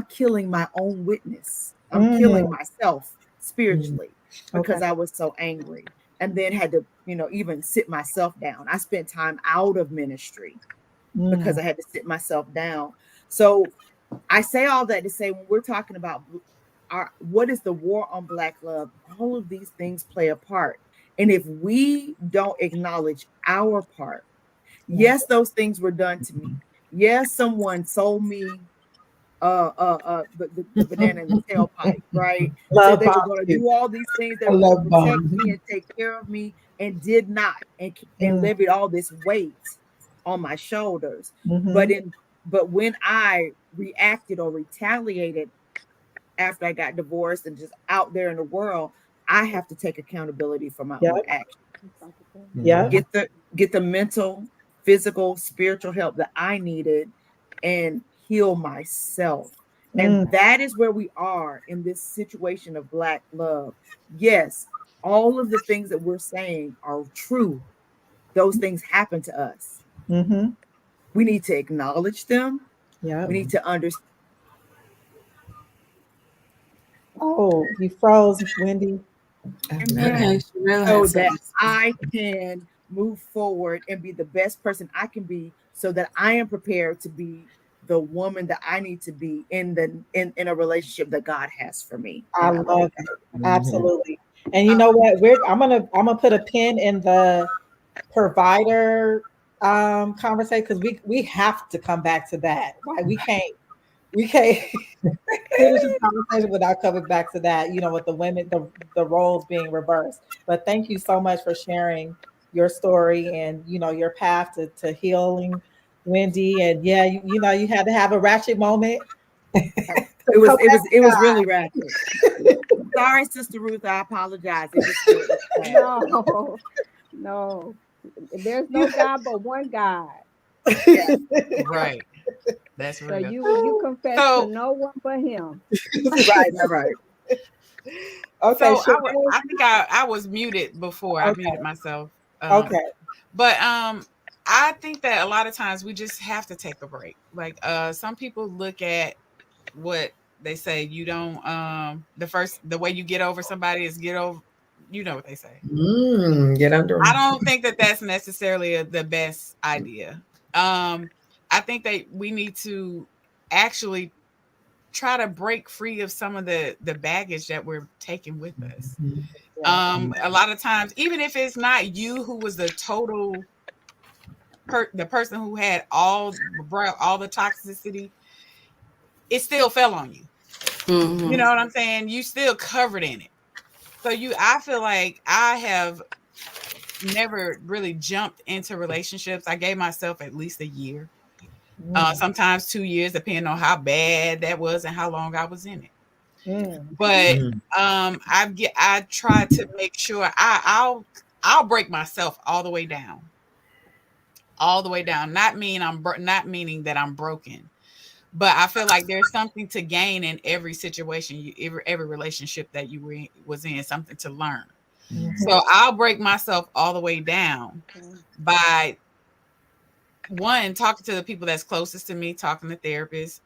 killing my own witness. I'm killing Mm, myself spiritually okay. because I was so angry. And then had to, even sit myself down. I spent time out of ministry because Mm, I had to sit myself down. So I say all that to say, when we're talking about what is the war on Black love, all of these things play a part. And if we don't acknowledge our part, yeah. yes, those things were done to me. Yes, someone sold me the banana in the tailpipe, right? Said Love they were bomb going to too. do all these things, they I were going to love protect bomb. me and take care of me, and did not, and Mm, levied all this weight on my shoulders. But mm-hmm. when I reacted or retaliated after I got divorced and just out there in the world, I have to take accountability for my own Yep. actions. Yep. Mhm. Get the mental, physical, spiritual help that I needed, and heal myself. And Mm, that is where we are in this situation of Black love. Yes, all of the things that we're saying are true. Those things happen to us. mm-hmm. We need to acknowledge them. We Yep. need to understand. Oh, you froze, Wendy. Amen. Okay, Sherelle So has that something to say. I can move forward and be the best person I can be, so that I am prepared to be the woman that I need to be in a relationship that God has for me. I And I land love there. it. Mhm. Absolutely. And you know what? I'm gonna put a pin in the provider conversation, because we have to come back to that. Right? We can't finish this conversation without coming back to that, with the women, the roles being reversed. But thank you so much for sharing your story and your path to healing, Wendy. And yeah, you had to have a ratchet moment It to was come it back was to it was God. really ratchet. sorry, Sister Ruth. I apologize. It just slipped my mind. No, no. There's no God but one God. Yeah. Right. That's So real. you confess to So no one but Him. Right, right, right. Okay, so Sherelle. I think I was muted before. I Okay, muted myself. okay. But I think that a lot of times we just have to take a break. Like some people look at what they say, you don't the way you get over somebody is get over, you know what they say. Get under I 'em. don't think that that's necessarily the best idea. I think that we need to actually try to break free of some of the baggage that we're taking with us. Yeah. A lot of times, even if it's not you who was the total the person who had brought all the toxicity, it still fell on you. You Mhm. know what I'm saying? You still covered in it. So I feel like I have never really jumped into relationships. I gave myself at least a year, Mm, sometimes 2 years, depending on how bad that was and how long I was in it. mm, But I try to make sure I'll break myself all the way down. Not meaning that I'm broken, but I feel like there's something to gain in every situation, every relationship that was in, something to learn. mhm, So I'll break myself all the way down by one, talking to the people that's closest to me, talking to therapists,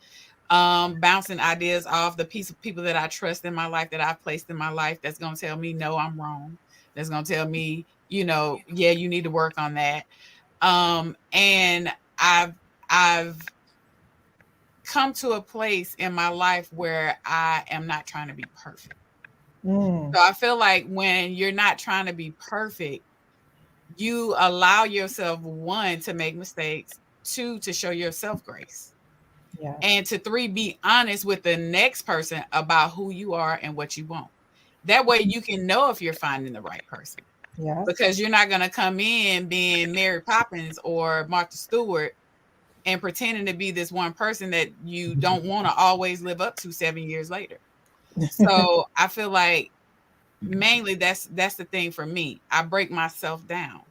bouncing ideas off the piece of people that I trust in my life, that I've placed in my life, that's going to tell me, no, I'm wrong. That's going to tell me, yeah, you need to work on that. And I've come to a place in my life where I am not trying to be perfect. mm. So I feel like when you're not trying to be perfect, you allow yourself, one, to make mistakes, two, to show yourself grace, Yes. and to three, be honest with the next person about who you are and what you want. That way you can know if you're finding the right person, Yes. because you're not going to come in being Mary Poppins or Martha Stewart and pretending to be this one person that you don't want to always live up to 7 years later. So I feel like mainly that's the thing for me. I break myself down.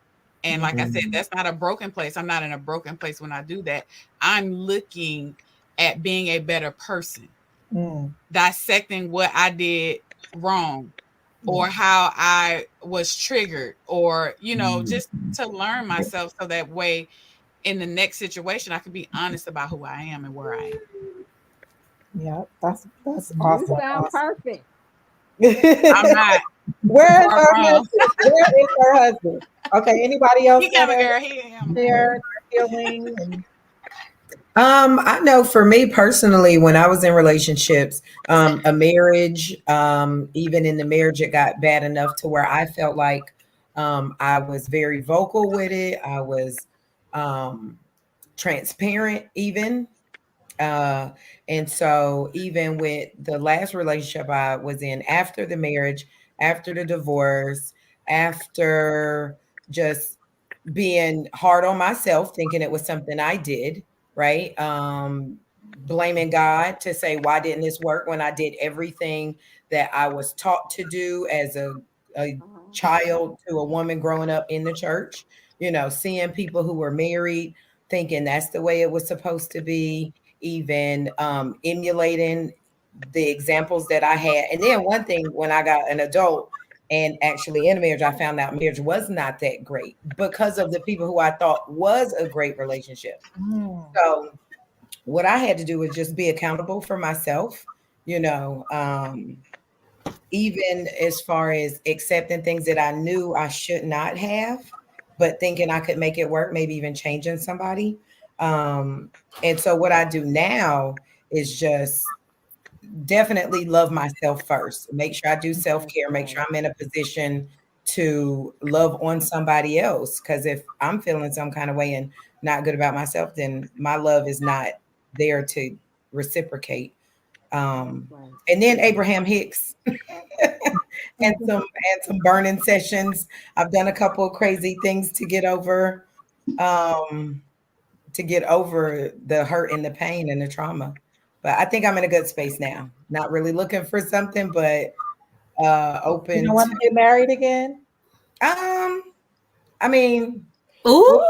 And like I said, that's not a broken place. I'm not in a broken place when I do that. I'm looking at being a better person, Mm, dissecting what I did wrong or yeah. how I was triggered, or, just to learn myself, so that way in the next situation I can be honest about who I am and where I am. Yeah. That's You awesome. sound Awesome. perfect. I'm not Where is far her from. husband? Where is her husband? Okay. Anybody else He want coming, to girl. He him. share their feeling? I know for me personally, when I was in relationships, a marriage, even in the marriage, it got bad enough to where I felt like I was very vocal with it. I was um, transparent, even. Uh, and so, even with the last relationship I was in after the marriage, after the divorce, after just being hard on myself, thinking it was something I did, right? Blaming God to say, why didn't this work when I did everything that I was taught to do as a child to a woman growing up in the church, seeing people who were married, thinking that's the way it was supposed to be, even emulating the examples that I had. And then one thing, when I got an adult, and actually in a marriage, I found out marriage was not that great because of the people who I thought was a great relationship. Mm, So what I had to do was just be accountable for myself, you know, even as far as accepting things that I knew I should not have, but thinking I could make it work, maybe even changing somebody. Um, and so what I do now is just definitely love myself first. Make sure I do self That's care. Make right. sure I'm in a position to love on somebody else. Because if I'm feeling some kind of way and not good about myself, then my love is not there to reciprocate. That's Um, right. and then Abraham Hicks and some burning sessions. I've done a couple of crazy things um, to get over the hurt and the pain and the trauma. But I think I'm in a good space now. Not really looking for something, but open You don't want to, to get married again? I mean, Ooh,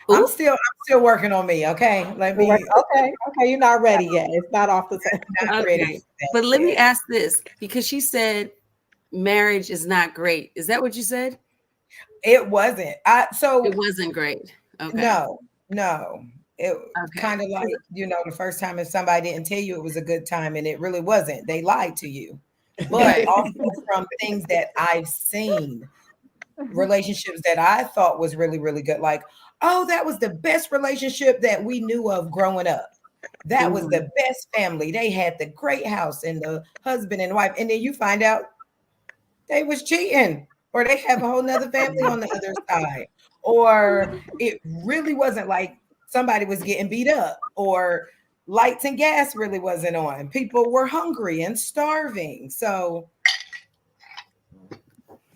I'm ooh. still working on me. Okay. Okay, okay, you're not ready yet. It's not off the table. Not ready Okay. for that But let me yet. ask this, because she said marriage is not great. Is that what you said? It wasn't. It wasn't great. Okay. No, no. It Okay. kind of like, the first time if somebody didn't tell you it was a good time and it really wasn't, they lied to you. But Right. also from things that I've seen, relationships that I thought was really, really good. Like, oh, that was the best relationship that we knew of growing up. That was Mhm. the best family. They had the great house and the husband and wife. And then you find out they was cheating, or they have a whole nother family on the other side, or it really wasn't like somebody was getting beat up, or lights and gas really wasn't on. People were hungry and starving. So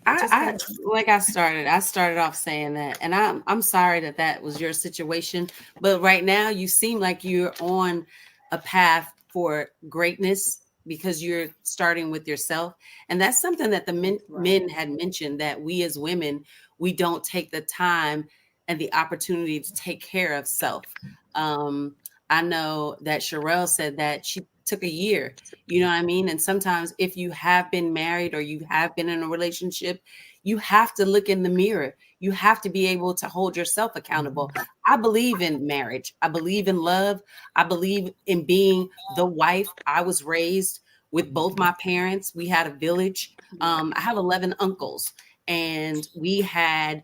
just I gotta, like I started off saying that, and I'm sorry that that was your situation, but right now you seem like you're on a path for greatness because you're starting with yourself, and that's something that the men had mentioned, that we as women, we don't take the time and the opportunity to take care of self. um I know that Sherelle said that she took a year. You know what I mean? And sometimes if you have been married or you have been in a relationship, you have to look in the mirror. You have to be able to hold yourself accountable. I believe in marriage. I believe in love. I believe in being the wife. I was raised with both my parents. We had a village. I have 11 uncles, and we had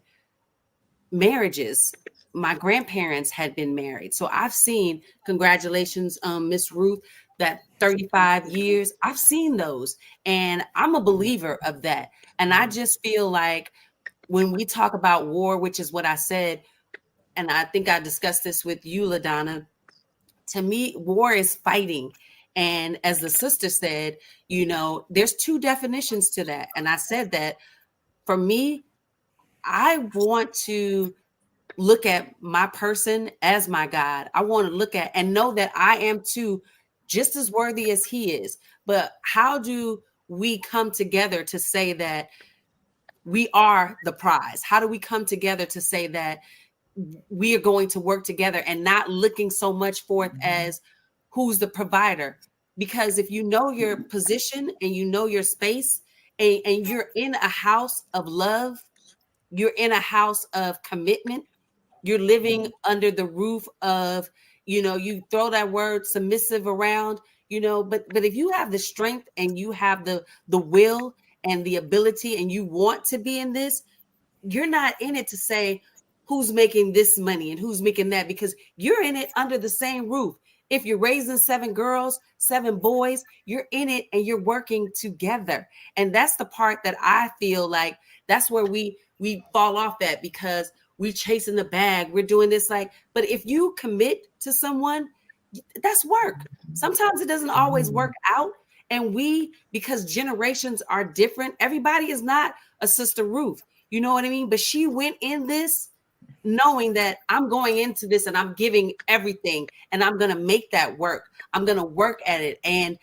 marriages. My grandparents had been married. So I've seen, congratulations, Miss Ruth, that 35 years. I've seen those. And I'm a believer of that. And I just feel like when we talk about war, which is what I said, and I think I discussed this with you, LaDonna, to me, war is fighting. And as the sister said, there's two definitions to that. And I said that for me, I want to look at my person as my God. I want to look at and know that I am too just as worthy as he is. But how do we come together to say that we are the prize? How do we come together to say that we are going to work together and not looking so much forth as who's the provider? Because if you know your position and you know your space, and you're in a house of love, you're in a house of commitment, you're living under the roof of, you throw that word submissive around, but if you have the strength and you have the will and the ability and you want to be in this, you're not in it to say who's making this money and who's making that, because you're in it under the same roof. If you're raising 7 girls, 7 boys, you're in it and you're working together. And that's the part that I feel like that's where we fall off at, because we chasing the bag, we're doing this, like, but if you commit to someone, that's work. Sometimes it doesn't always work out. And because generations are different, everybody is not a Sister Ruth. You know what I mean? But she went in this knowing that I'm going into this and I'm giving everything and I'm going to make that work. I'm going to work at it. And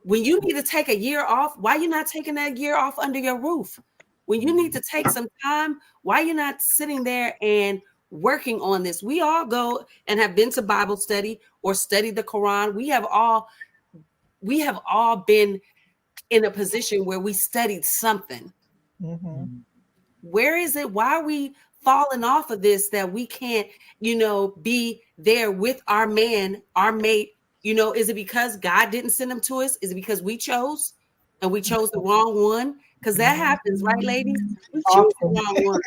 when you need to take a year off, why you not taking that year off under your roof? When you need to take some time, why you not sitting there and working on this? We all go and have been to Bible study or studied the Quran. We have all been in a position where we studied something. Mhm. Where is it? Why are we falling off of this, that we can't, be there with our man, our mate? Is it because God didn't send them to us? Is it because we chose and we chose the wrong one? Because that happens, right, ladies? We choose the Often. wrong one.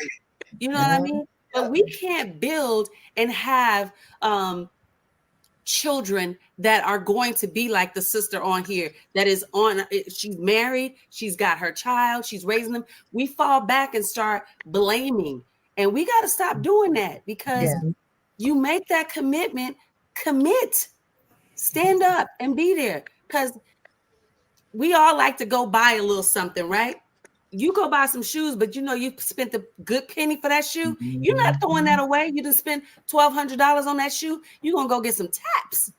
You know what I mean? But we can't build and have children that are going to be like the sister on here that is on, she's married, she's got her child, she's raising them. We fall back and start blaming, and we got to stop doing that, because yeah. you make that commitment, commit, stand up and be there. Because we all like to go buy a little something, right? You go buy some shoes, but you spent a good penny for that shoe. You're not throwing that away. You just spent $1,200 on that shoe. You're gonna go get some taps.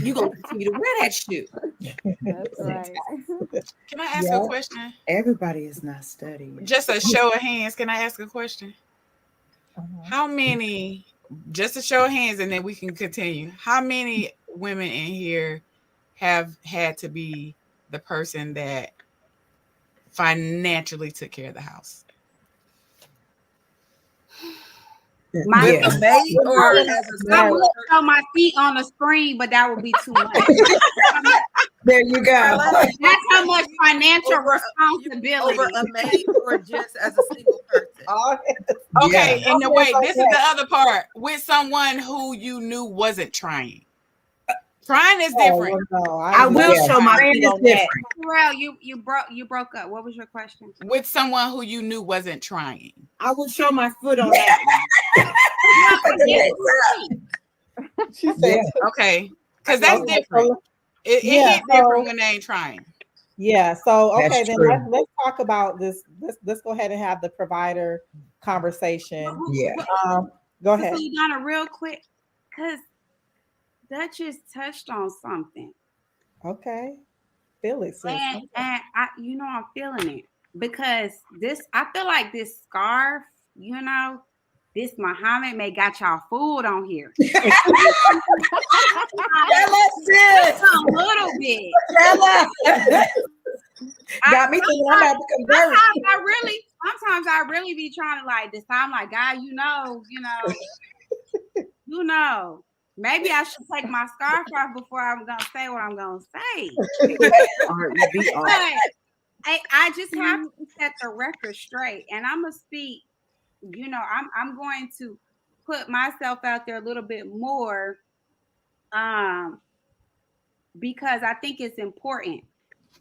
you're gonna continue to wear that shoe. That's right. Can I ask a question? Everybody is not studying. Just a show of hands. Can I ask a question? Uh-huh. How many, just a show of hands, and then we can continue. How many women in here have had to be the person that financially took care of the house? My Yeah. With a maid or as a I single would show my feet on the screen, but that would be too much. There you go. That's how much financial over responsibility. a maid or just as a single person? Okay, Yeah. and wait, this is the other part. With someone who you knew wasn't trying. Trying is different. No, I will Yeah. show my Brand feet is on that. different. Terrell, you broke up. What was your question? With someone who you knew wasn't trying. I will show my foot on that She said, Yeah. Okay, because that's Okay, different. It yeah, hit different when they ain't trying. yeah. So That's okay, then true. let's talk about this. Let's go ahead and have the provider conversation. Yeah. Go ahead. So Donna, real quick, because that just touched on something, Okay. Feel it, sis. and I, I'm feeling it because I feel like this scarf, this Muhammad may got y'all fooled on here. Tell us this. A little bit. Tell us. Got me thinking I'm about to convert. Sometimes I really be trying to like decide. I'm like, God, maybe I should take my scarf off before I'm gonna say what I'm gonna say. But I just have to set the record straight, and I'm gonna speak. I'm going to put myself out there a little bit more, because I think it's important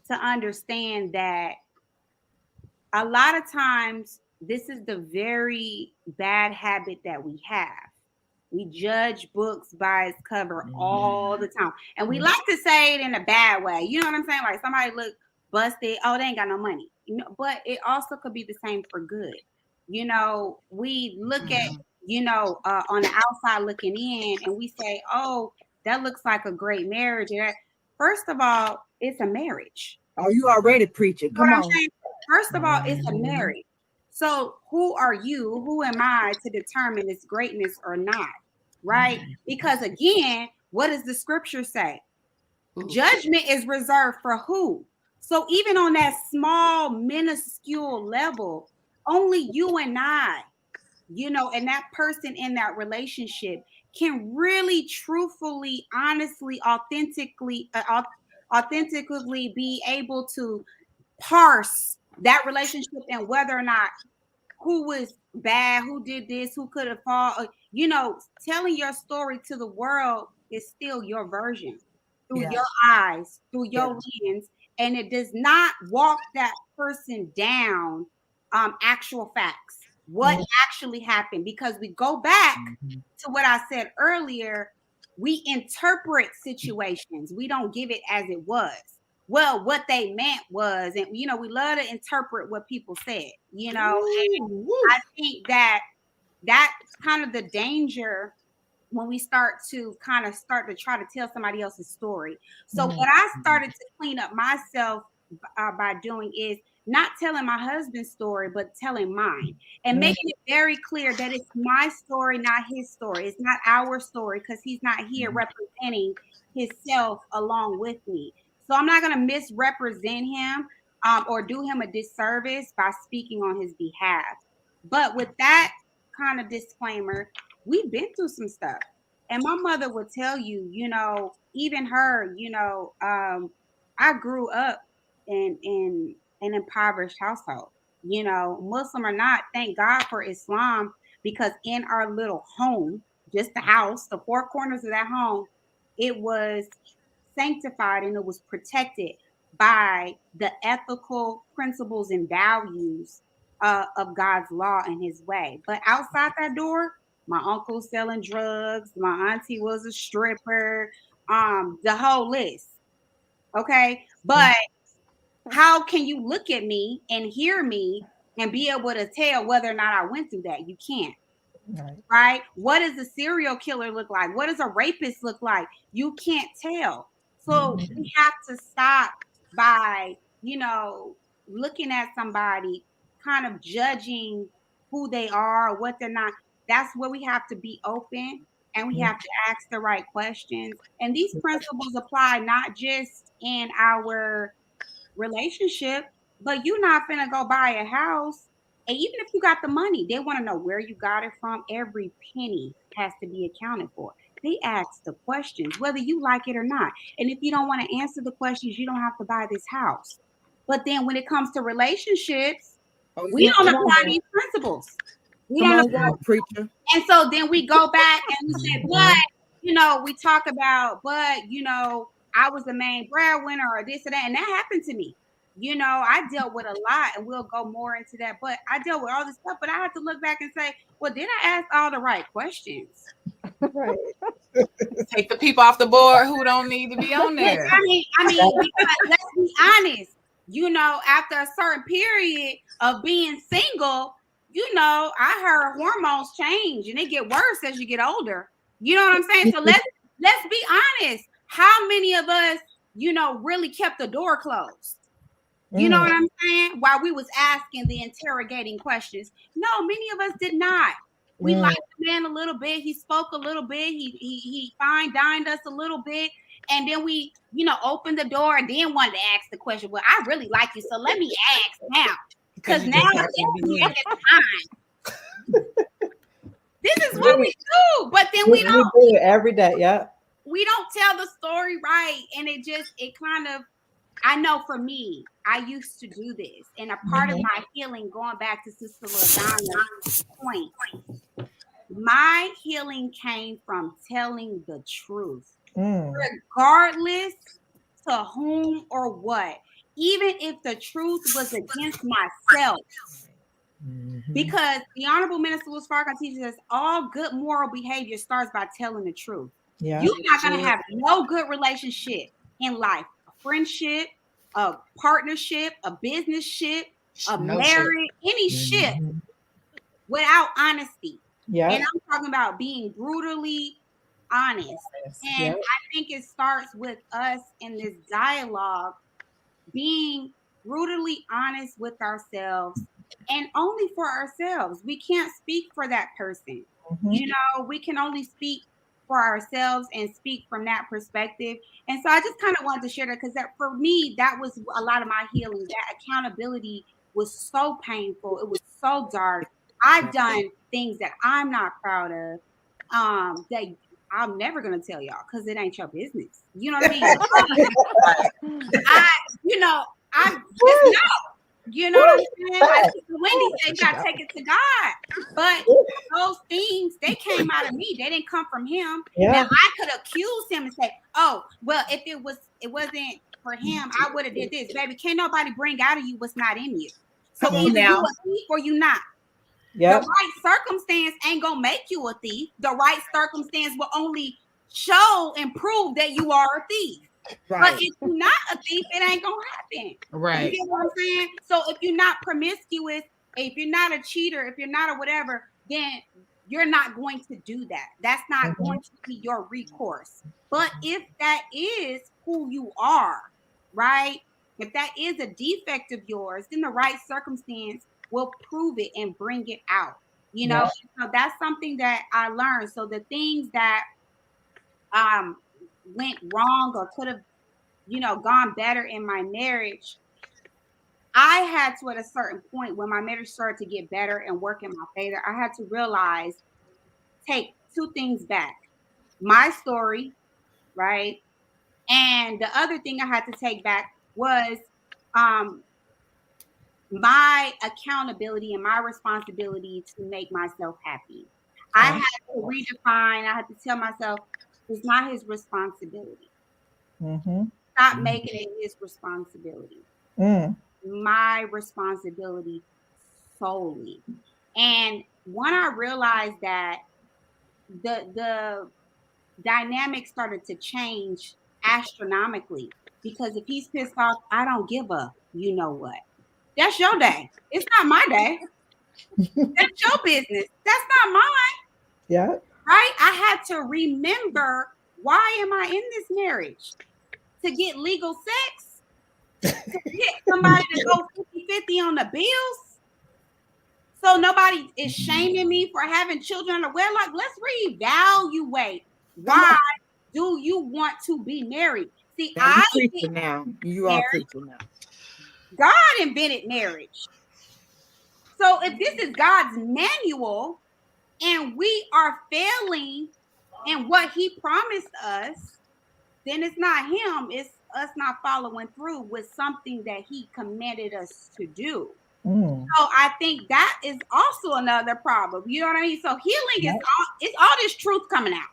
to understand that a lot of times this is the very bad habit that we have. We judge books by its cover all the time. And we like to say it in a bad way. You know what I'm saying? Like somebody look busted, oh, they ain't got no money. But it also could be the same for good. We look at, on the outside looking in and we say, oh, that looks like a great marriage. And first of all, it's a marriage. Oh, you already preaching. Come on. First of all, it's a marriage. So who are you? Who am I to determine its greatness or not? Right? Because again, what does the scripture say? Judgment is reserved for who? So even on that small, minuscule level, only you and I, and that person in that relationship can really, truthfully, honestly, authentically be able to parse that relationship and whether or not who was bad, who did this, who could have fallen. Telling your story to the world is still your version through your eyes, through your lens, and it does not walk that person down actual facts. What actually happened? Because we go back to what I said earlier, we interpret situations. We don't give it as it was. Well, what they meant was, and we love to interpret what people said, and I think that's kind of the danger when we start to try to tell somebody else's story. So what I started to clean up myself by doing is not telling my husband's story, but telling mine and making it very clear that it's my story, not his story. It's not our story because he's not here representing himself along with me. So I'm not going to misrepresent him or do him a disservice by speaking on his behalf. But with that kind of disclaimer, we've been through some stuff. And my mother would tell you, even her, I grew up in an impoverished household, Muslim or not, thank God for Islam, because in our little home, just the house, the four corners of that home, it was sanctified and it was protected by the ethical principles and values of God's law and his way. But outside that door, my uncle's selling drugs, my auntie was a stripper, the whole list. Okay. But how can you look at me and hear me and be able to tell whether or not I went through that? You can't. Right? What does a serial killer look like? What does a rapist look like? You can't tell. So we have to stop by, looking at somebody, kind of judging who they are, what they're not. That's where we have to be open and we have to ask the right questions. And these principles apply not just in our relationship, but you're not finna go buy a house. And even if you got the money, they want to know where you got it from. Every penny has to be accounted for. They ask the questions, whether you like it or not. And if you don't want to answer the questions, you don't have to buy this house. But then when it comes to relationships, we don't apply these principles. We don't apply. Preacher. And so then we go back and we say, but, we talk about, but, I was the main breadwinner or this or that. And that happened to me. I dealt with a lot and we'll go more into that. But I dealt with all this stuff. But I had to look back and say, well, did I ask all the right questions? Right. Take the people off the board who don't need to be on there. I mean, because let's be honest, after a certain period of being single, I heard hormones change and they get worse as you get older. You know what I'm saying? So let's be honest. How many of us, really kept the door closed? You know what I'm saying? While we was asking the interrogating questions. No, many of us did not. We liked the man a little bit. He spoke a little bit. He fine-dined us a little bit. And then we, opened the door and then wanted to ask the question. Well, I really like you, so let me ask now. Because now it's time. This is what we do. But then we don't do it every day. Yeah. We don't tell the story right. And it kind of, I know for me, I used to do this. And a part of my healing, going back to Sister LaDonna's point, my healing came from telling the truth, regardless to whom or what, even if the truth was against myself. Because the Honorable Minister Louis Farrakhan teaches us all good moral behavior starts by telling the truth. Yeah. You're not going to have no good relationship in life, a friendship, a partnership, a business ship, a marriage, any ship without honesty. Yeah. And I'm talking about being brutally honest. And I think it starts with us in this dialogue being brutally honest with ourselves and only for ourselves. We can't speak for that person. We can only speak for ourselves and speak from that perspective. And so I just kind of wanted to share that because that for me, that was a lot of my healing. That accountability was so painful. It was so dark. I've done things that I'm not proud of that I'm never going to tell y'all because it ain't your business. You know what I mean? I just know. You know what I'm saying? Like Wendy said, you gotta take it to God. But those things, they came out of me. They didn't come from him. Yeah. Now I could accuse him and say, "Oh, well, if it wasn't for him, I would have did this." Baby, can't nobody bring out of you what's not in you. So either you a thief or you not. Yep. The right circumstance ain't gonna make you a thief. The right circumstance will only show and prove that you are a thief. Right. But if you're not a thief, it ain't gonna happen. Right. You get what I'm saying? So if you're not promiscuous, if you're not a cheater, if you're not a whatever, then you're not going to do that. That's not going to be your recourse. But if that is who you are, right? If that is a defect of yours, then the right circumstance will prove it and bring it out. So that's something that I learned. So the things that went wrong or could have gone better in my marriage, I had to, at a certain point when my marriage started to get better and work in my favor, I had to realize, take two things back. My story, right? And the other thing I had to take back was my accountability and my responsibility to make myself happy. I had to redefine, I had to tell myself, it's not his responsibility. Stop making it his responsibility. My responsibility solely. And when I realized that, the dynamic started to change astronomically. Because if he's pissed off, I don't give a you know what. That's your day. It's not my day. That's your business. That's not mine. Yeah. Right? I had to remember, why am I in this marriage? To get legal sex? To get somebody to go 50-50 on the bills? So nobody is shaming me for having children under wedlock. Let's reevaluate. Why do you want to be married? See, Now you preaching now. You are preaching now. God invented marriage. So if this is God's manual and we are failing in what he promised us, then it's not him, it's us not following through with something that he commanded us to do. So I think that is also another problem. You know what I mean? So healing is all this truth coming out.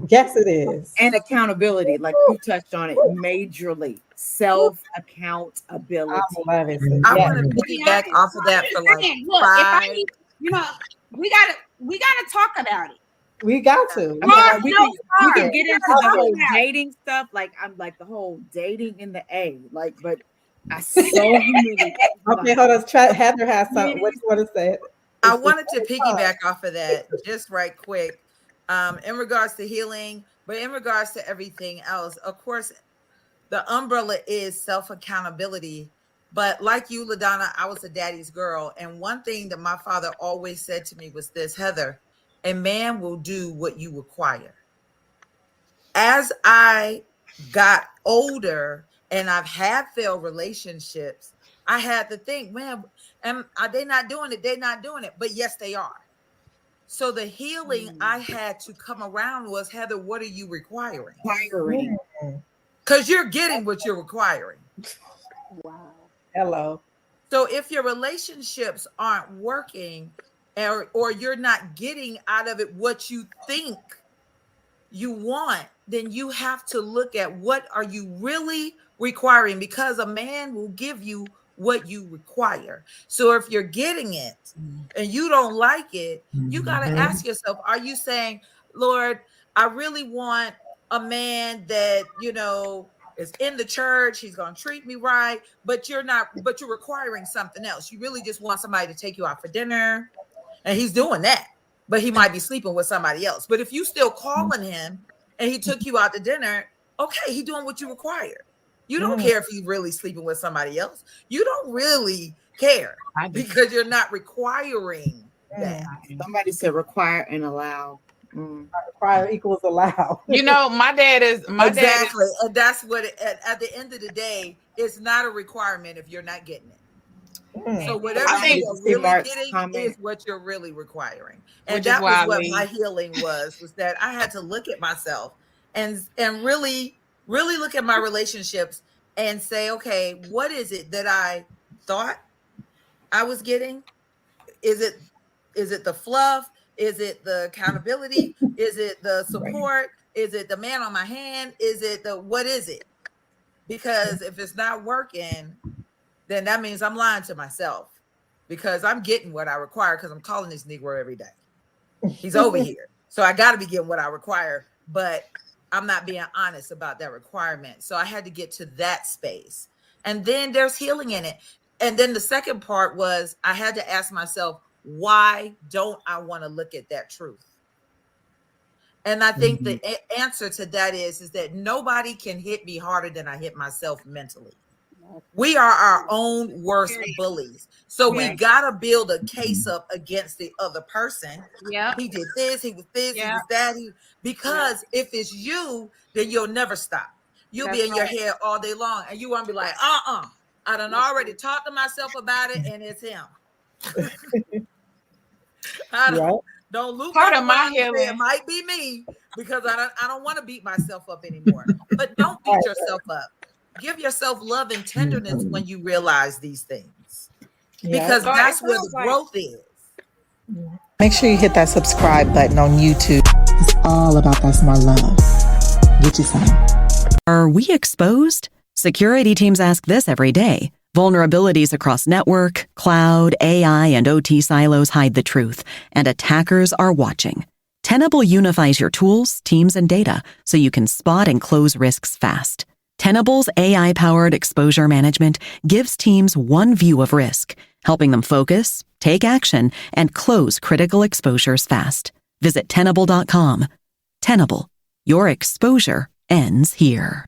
Yes, it is. And accountability, like you touched on it majorly. Self-accountability. I love it. I want to piggyback off of that for like look, 5. We gotta talk about it. We got to. We can get into the whole dating stuff. Like I'm like the whole dating in the A. Like, but I so really okay, hold on. Heather has something. What you want to say? I wanted to piggyback off of that just right quick. In regards to healing, but in regards to everything else, of course, the umbrella is self-accountability. But like you, LaDonna, I was a daddy's girl. And one thing that my father always said to me was this: Heather, a man will do what you require. As I got older and I've had failed relationships, I had to think, man, are they not doing it? They're not doing it. But yes, they are. So the healing I had to come around was, Heather, what are you requiring? Because you're getting what you're requiring. Wow. Hello. So if your relationships aren't working, or you're not getting out of it what you think you want, then you have to look at what are you really requiring, because a man will give you what you require. So if you're getting it and you don't like it, you got to ask yourself, are you saying, Lord, I really want a man that, is in the church, he's going to treat me right, but you're requiring something else. You really just want somebody to take you out for dinner, and he's doing that, but he might be sleeping with somebody else. But if you still calling him and he took you out to dinner, okay, he's doing what you require. You don't care if he's really sleeping with somebody else. You don't really care because you're not requiring that. Somebody said require and allow. Require equals allow. My dad is exactly. And that's what at the end of the day, it's not a requirement if you're not getting it. So whatever you're really getting is what you're really requiring. And that was what my healing was that I had to look at myself and really look at my relationships and say, okay, what is it that I thought I was getting? Is it the fluff? Is it the accountability? Is it the support? Is it the man on my hand? Is it what is it? Because if it's not working, then that means I'm lying to myself, because I'm getting what I require, because I'm calling this Negro every day. He's over here. So I got to be getting what I require, but I'm not being honest about that requirement. So I had to get to that space. And then there's healing in it. And then the second part was I had to ask myself, why don't I want to look at that truth? And I think the answer to that is that nobody can hit me harder than I hit myself mentally. We are our own worst bullies. So we got to build a case up against the other person. Yeah. He did this, he was this, he was that. Because if it's you, then you'll never stop. You'll be in your head all day long, and you won't be like, I done already talked to myself about it, and it's him. Don't loop part of my healing. It might be me, because I don't want to beat myself up anymore. But don't beat yourself up. Give yourself love and tenderness when you realize these things, because that's where the growth is. Make sure you hit that subscribe button on YouTube. It's all about that smart love. Get you some. Are we exposed? Security teams ask this every day. Vulnerabilities across network, cloud, AI, and OT silos hide the truth, and attackers are watching. Tenable unifies your tools, teams, and data so you can spot and close risks fast. Tenable's AI-powered exposure management gives teams one view of risk, helping them focus, take action, and close critical exposures fast. Visit Tenable.com. Tenable, your exposure ends here.